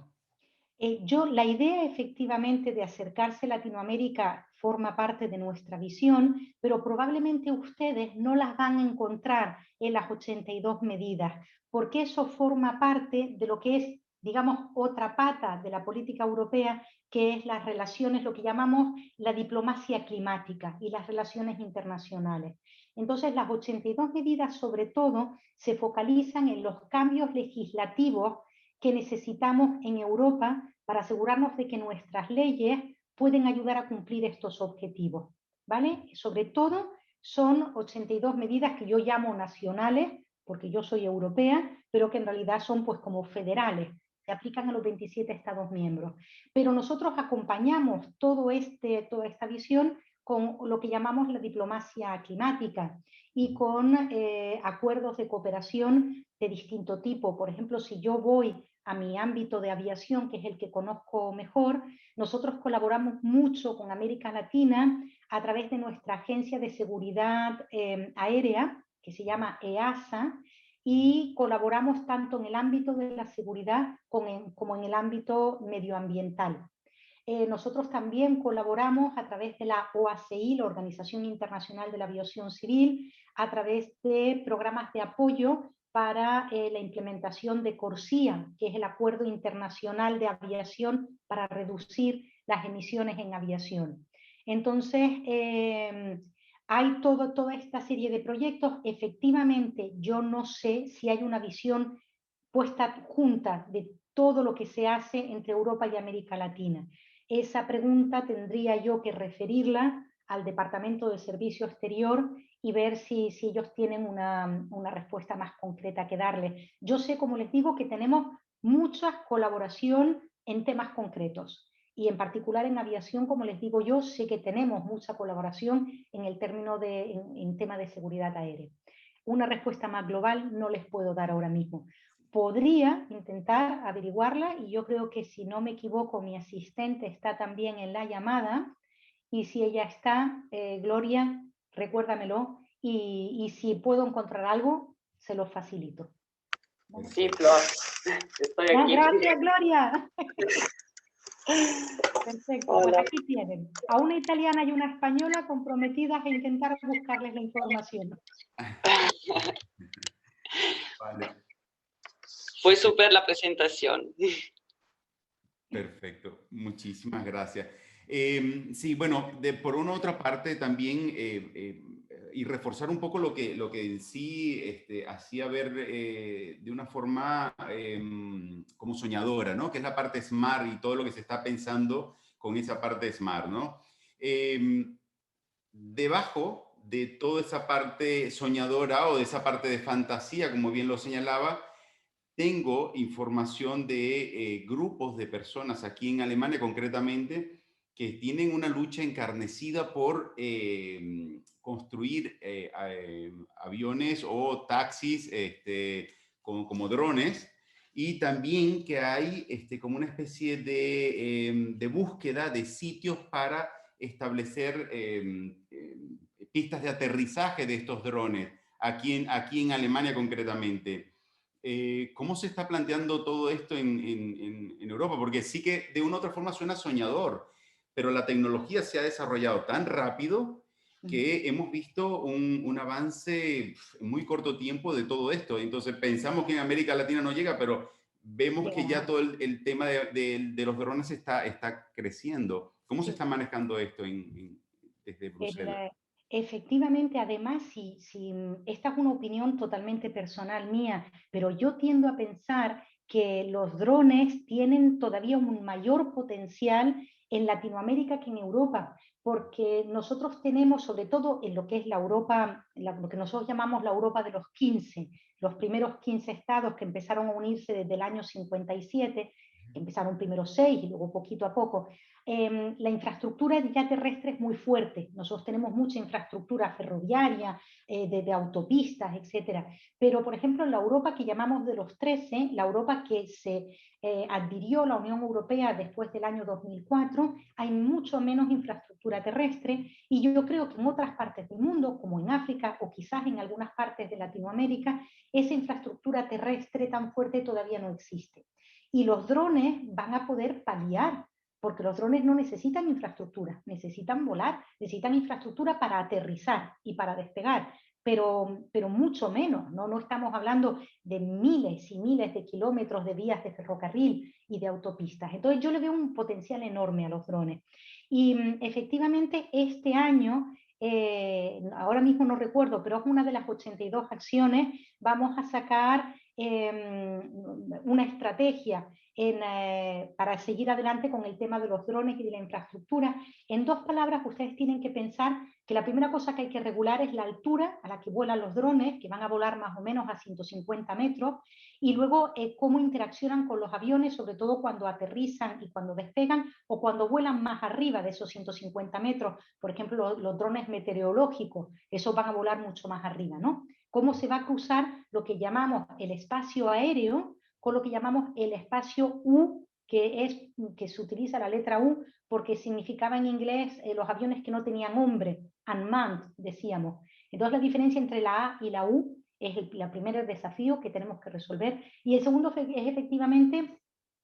La idea efectivamente de acercarse a Latinoamérica forma parte de nuestra visión, pero probablemente ustedes no las van a encontrar en las 82 medidas, porque eso forma parte de lo que es, digamos, otra pata de la política europea, que es las relaciones, lo que llamamos la diplomacia climática y las relaciones internacionales. Entonces, las 82 medidas, sobre todo, se focalizan en los cambios legislativos que necesitamos en Europa para asegurarnos de que nuestras leyes pueden ayudar a cumplir estos objetivos, ¿vale? Sobre todo son 82 medidas que yo llamo nacionales, porque yo soy europea, pero que en realidad son pues como federales, se aplican a los 27 Estados miembros. Pero nosotros acompañamos toda esta visión con lo que llamamos la diplomacia climática y con acuerdos de cooperación de distinto tipo. Por ejemplo, si yo voy a mi ámbito de aviación, que es el que conozco mejor, nosotros colaboramos mucho con América Latina a través de nuestra Agencia de Seguridad Aérea, que se llama EASA, y colaboramos tanto en el ámbito de la seguridad como en el ámbito medioambiental. Nosotros también colaboramos a través de la OACI, la Organización Internacional de la Aviación Civil, a través de programas de apoyo para la implementación de CORSIA, que es el Acuerdo Internacional de Aviación para reducir las emisiones en aviación. Entonces, hay toda esta serie de proyectos. Efectivamente, yo no sé si hay una visión puesta junta de todo lo que se hace entre Europa y América Latina. Esa pregunta tendría yo que referirla al Departamento de Servicio Exterior y ver si ellos tienen una respuesta más concreta que darle. Yo sé, como les digo, que tenemos mucha colaboración en temas concretos y en particular en aviación, como les digo yo, sé que tenemos mucha colaboración en el término en tema de seguridad aérea. Una respuesta más global no les puedo dar ahora mismo. Podría intentar averiguarla y yo creo que, si no me equivoco, mi asistente está también en la llamada, y si ella está, Gloria, recuérdamelo, y si puedo encontrar algo, se lo facilito. Sí, Flor, estoy aquí. Gracias, Gloria. Perfecto, Hola. pues aquí tienen a una italiana y una española comprometidas a intentar buscarles la información. Vale. Fue súper la presentación. Perfecto, muchísimas gracias. Sí, bueno, por una u otra parte también, y reforzar un poco lo que en sí hacía ver de una forma como soñadora, ¿no? Que es la parte SMART y todo lo que se está pensando con esa parte SMART, ¿no? Debajo de toda esa parte soñadora o de esa parte de fantasía, como bien lo señalaba, tengo información de grupos de personas aquí en Alemania concretamente que tienen una lucha encarnecida por construir aviones o taxis como drones, y también que hay como una especie de búsqueda de sitios para establecer pistas de aterrizaje de estos drones aquí en Alemania concretamente. ¿Cómo se está planteando todo esto en Europa? Porque sí que de una u otra forma suena soñador, pero la tecnología se ha desarrollado tan rápido que hemos visto un avance en muy corto tiempo de todo esto. Entonces pensamos que en América Latina no llega, pero vemos que ya todo el tema de los drones está creciendo. ¿Cómo se Sí. está manejando esto desde Bruselas? Efectivamente, además, si esta es una opinión totalmente personal mía, pero yo tiendo a pensar que los drones tienen todavía un mayor potencial en Latinoamérica que en Europa, porque nosotros tenemos, sobre todo en lo que es la Europa, lo que nosotros llamamos la Europa de los 15, los primeros 15 estados que empezaron a unirse desde el año 57, empezaron primero 6 y luego poquito a poco. La infraestructura ya terrestre es muy fuerte. Nosotros tenemos mucha infraestructura ferroviaria, de autopistas, etcétera. Pero, por ejemplo, en la Europa que llamamos de los 13, la Europa que se adhirió a la Unión Europea después del año 2004, hay mucho menos infraestructura terrestre y yo creo que en otras partes del mundo, como en África o quizás en algunas partes de Latinoamérica, esa infraestructura terrestre tan fuerte todavía no existe. Y los drones van a poder paliar, porque los drones no necesitan infraestructura, necesitan volar, necesitan infraestructura para aterrizar y para despegar, pero mucho menos, ¿no? No estamos hablando de miles y miles de kilómetros de vías de ferrocarril y de autopistas. Entonces yo le veo un potencial enorme a los drones. Y efectivamente este año, ahora mismo no recuerdo, pero es una de las 82 acciones, vamos a sacar una estrategia para seguir adelante con el tema de los drones y de la infraestructura. En dos palabras, ustedes tienen que pensar que la primera cosa que hay que regular es la altura a la que vuelan los drones, que van a volar más o menos a 150 metros, y luego cómo interaccionan con los aviones, sobre todo cuando aterrizan y cuando despegan, o cuando vuelan más arriba de esos 150 metros. Por ejemplo, los drones meteorológicos, esos van a volar mucho más arriba, ¿no? Cómo se va a cruzar lo que llamamos el espacio aéreo con lo que llamamos el espacio U, que se utiliza la letra U porque significaba en inglés los aviones que no tenían hombre, unmanned, decíamos. Entonces la diferencia entre la A y la U es el primer desafío que tenemos que resolver, y el segundo es efectivamente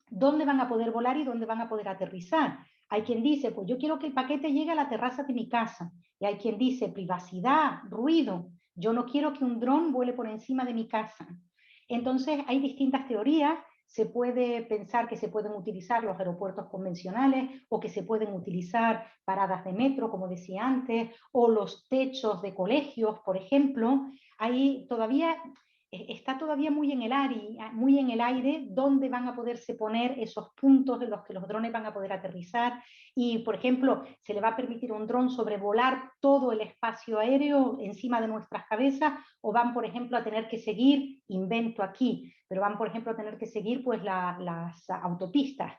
dónde van a poder volar y dónde van a poder aterrizar. Hay quien dice, pues yo quiero que el paquete llegue a la terraza de mi casa, y hay quien dice privacidad, ruido, yo no quiero que un dron vuele por encima de mi casa. Entonces hay distintas teorías. Se puede pensar que se pueden utilizar los aeropuertos convencionales o que se pueden utilizar paradas de metro, como decía antes, o los techos de colegios, por ejemplo. Ahí todavía está todavía muy en el aire dónde van a poderse poner esos puntos en los que los drones van a poder aterrizar. Y, por ejemplo, se le va a permitir a un dron sobrevolar todo el espacio aéreo encima de nuestras cabezas, o van, por ejemplo, a tener que seguir, invento aquí, pero van, por ejemplo, a tener que seguir pues las autopistas.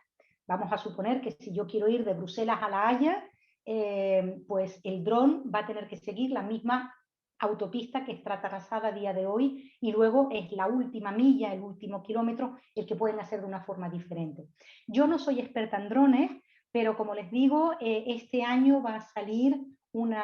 Vamos a suponer que si yo quiero ir de Bruselas a La Haya, pues el dron va a tener que seguir la misma autopista que está trazada a día de hoy, y luego es la última milla, el último kilómetro, el que pueden hacer de una forma diferente. Yo no soy experta en drones, pero como les digo, este año va a salir un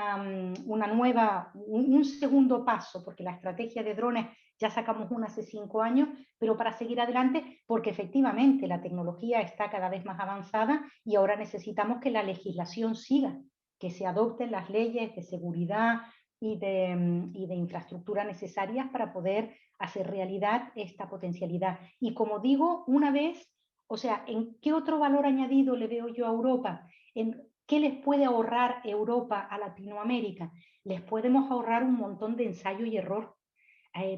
segundo paso, porque la estrategia de drones ya sacamos una hace 5 años, pero para seguir adelante, porque efectivamente la tecnología está cada vez más avanzada y ahora necesitamos que la legislación siga, que se adopten las leyes de seguridad y de infraestructura necesarias para poder hacer realidad esta potencialidad. Y como digo, una vez, o sea, ¿en qué otro valor añadido le veo yo a Europa? ¿En qué les puede ahorrar Europa a Latinoamérica? Les podemos ahorrar un montón de ensayo y error.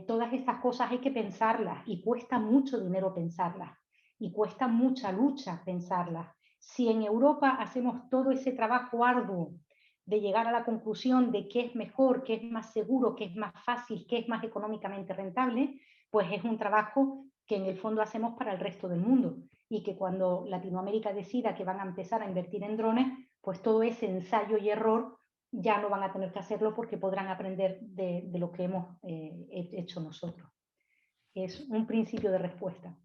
Todas estas cosas hay que pensarlas y cuesta mucho dinero pensarlas y cuesta mucha lucha pensarlas. Si en Europa hacemos todo ese trabajo arduo de llegar a la conclusión de qué es mejor, qué es más seguro, qué es más fácil, qué es más económicamente rentable, pues es un trabajo que en el fondo hacemos para el resto del mundo, y que cuando Latinoamérica decida que van a empezar a invertir en drones, pues todo ese ensayo y error ya no van a tener que hacerlo porque podrán aprender de lo que hemos hecho nosotros. Es un principio de respuesta.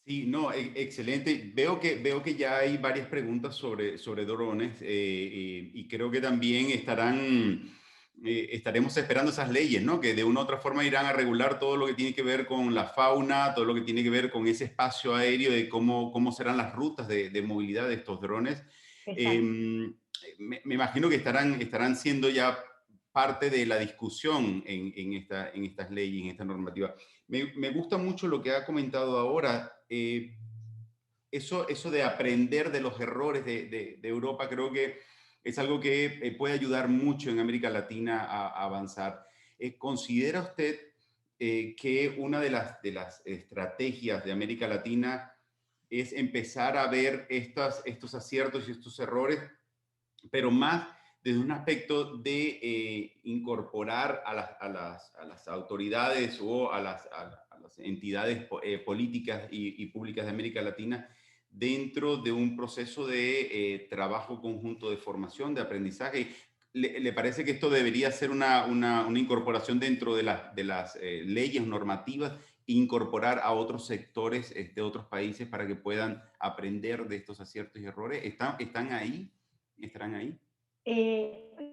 Sí, no, excelente. Veo que ya hay varias preguntas sobre drones y creo que también estaremos esperando esas leyes, ¿no? Que de una u otra forma irán a regular todo lo que tiene que ver con la fauna, todo lo que tiene que ver con ese espacio aéreo, de cómo serán las rutas de movilidad de estos drones. Me imagino que estarán siendo ya parte de la discusión en estas leyes, en esta normativa. Me gusta mucho lo que ha comentado ahora. Eso de aprender de los errores de Europa, creo que es algo que puede ayudar mucho en América Latina a avanzar. ¿Considera usted que una de las estrategias de América Latina es empezar a ver estos aciertos y estos errores, pero más desde un aspecto de incorporar a las autoridades o a las entidades políticas y públicas de América Latina dentro de un proceso de trabajo conjunto de formación, de aprendizaje? ¿Le parece que esto debería ser una incorporación dentro de las leyes normativas, incorporar a otros sectores de otros países para que puedan aprender de estos aciertos y errores? ¿Están ahí? ¿Estarán ahí?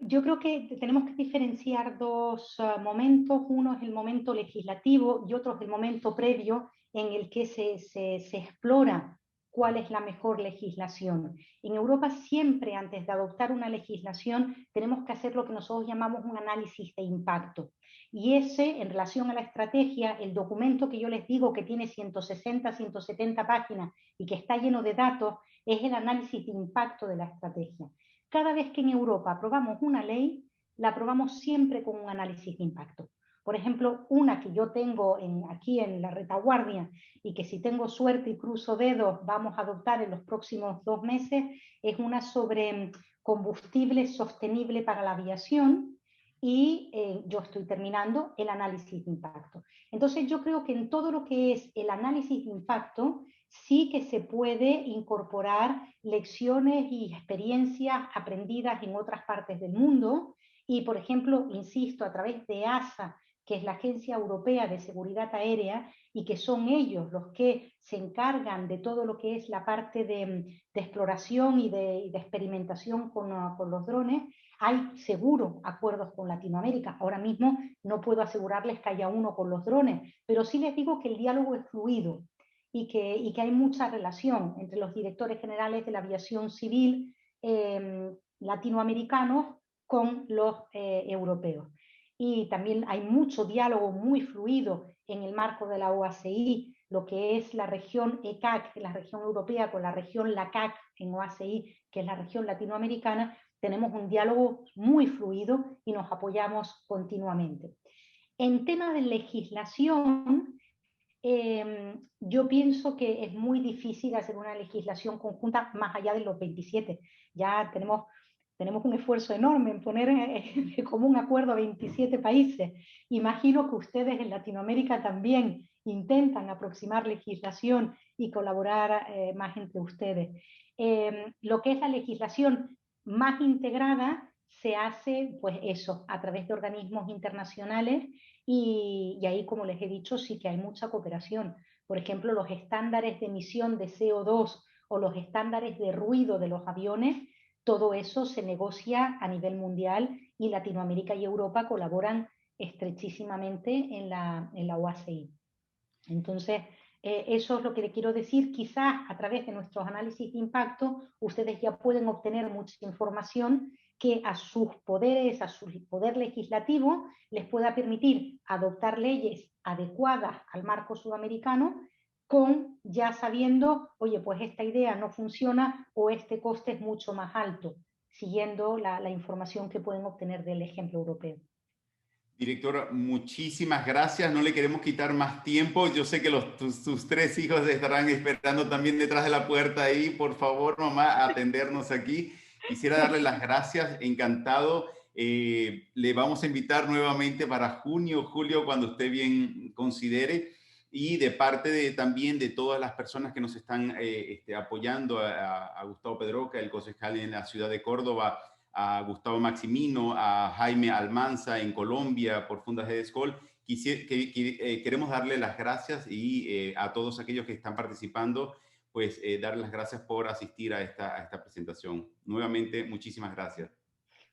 Yo creo que tenemos que diferenciar dos momentos. Uno es el momento legislativo y otro es el momento previo en el que se explora cuál es la mejor legislación. En Europa siempre, antes de adoptar una legislación, tenemos que hacer lo que nosotros llamamos un análisis de impacto. Y ese, en relación a la estrategia, el documento que yo les digo que tiene 160, 170 páginas y que está lleno de datos, es el análisis de impacto de la estrategia. Cada vez que en Europa aprobamos una ley, la aprobamos siempre con un análisis de impacto. Por ejemplo, una que yo tengo aquí en la retaguardia y que si tengo suerte y cruzo dedos vamos a adoptar en los próximos 2 meses, es una sobre combustible sostenible para la aviación y yo estoy terminando el análisis de impacto. Entonces yo creo que en todo lo que es el análisis de impacto, sí que se puede incorporar lecciones y experiencias aprendidas en otras partes del mundo y, por ejemplo, insisto, a través de EASA, que es la Agencia Europea de Seguridad Aérea, y que son ellos los que se encargan de todo lo que es la parte de exploración y de experimentación con los drones. Hay seguro acuerdos con Latinoamérica. Ahora mismo no puedo asegurarles que haya uno con los drones, pero sí les digo que el diálogo es fluido y que hay mucha relación entre los directores generales de la aviación civil latinoamericanos con los europeos. Y también hay mucho diálogo muy fluido en el marco de la OACI, lo que es la región ECAC, la región europea, con la región LACAC en OACI, que es la región latinoamericana. Tenemos un diálogo muy fluido y nos apoyamos continuamente. En tema de legislación, yo pienso que es muy difícil hacer una legislación conjunta más allá de los 27. Ya tenemos un esfuerzo enorme en poner de común acuerdo a 27 países. Imagino que ustedes en Latinoamérica también intentan aproximar legislación y colaborar más entre ustedes. Lo que es la legislación más integrada se hace, pues eso, a través de organismos internacionales y ahí, como les he dicho, sí que hay mucha cooperación. Por ejemplo, los estándares de emisión de CO2 o los estándares de ruido de los aviones, todo eso se negocia a nivel mundial y Latinoamérica y Europa colaboran estrechísimamente en la OACI. Entonces, eso es lo que le quiero decir. Quizás a través de nuestros análisis de impacto ustedes ya pueden obtener mucha información que a sus poderes, a su poder legislativo, les pueda permitir adoptar leyes adecuadas al marco sudamericano, con ya sabiendo, oye, pues esta idea no funciona o este coste es mucho más alto, siguiendo la información que pueden obtener del ejemplo europeo. Directora, muchísimas gracias. No le queremos quitar más tiempo. Yo sé que tus 3 hijos estarán esperando también detrás de la puerta ahí. Por favor, mamá, atendernos aquí. Quisiera darle las gracias. Encantado. Le vamos a invitar nuevamente para junio, julio, cuando usted bien considere. Y de parte también de todas las personas que nos están apoyando, a Gustavo Pedroca, el concejal en la ciudad de Córdoba, a Gustavo Maximino, a Jaime Almanza en Colombia por Fundas Edescol. Queremos darle las gracias y a todos aquellos que están participando, pues darles las gracias por asistir a esta presentación. Nuevamente, muchísimas gracias.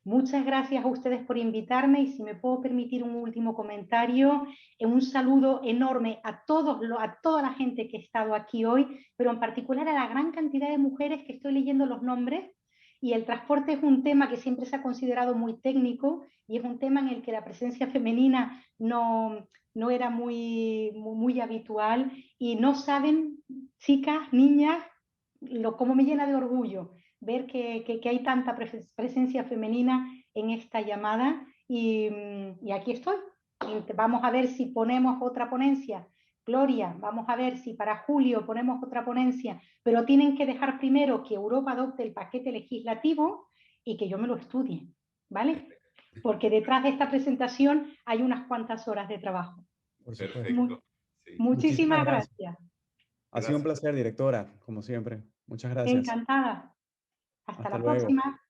Muchas gracias a ustedes por invitarme y si me puedo permitir un último comentario, un saludo enorme a toda la gente que ha estado aquí hoy, pero en particular a la gran cantidad de mujeres que estoy leyendo los nombres Y el transporte es un tema que siempre se ha considerado muy técnico y es un tema en el que la presencia femenina no era muy habitual y no saben, chicas, niñas, cómo me llena de orgullo ver que hay tanta presencia femenina en esta llamada y aquí estoy. Vamos a ver si ponemos otra ponencia. Gloria, vamos a ver si para julio ponemos otra ponencia, pero tienen que dejar primero que Europa adopte el paquete legislativo y que yo me lo estudie, ¿vale? Porque detrás de esta presentación hay unas cuantas horas de trabajo. Por supuesto. Perfecto. Sí. Muchísimas gracias. Ha sido un placer, directora, como siempre. Muchas gracias. Encantada. Hasta la luego. próxima.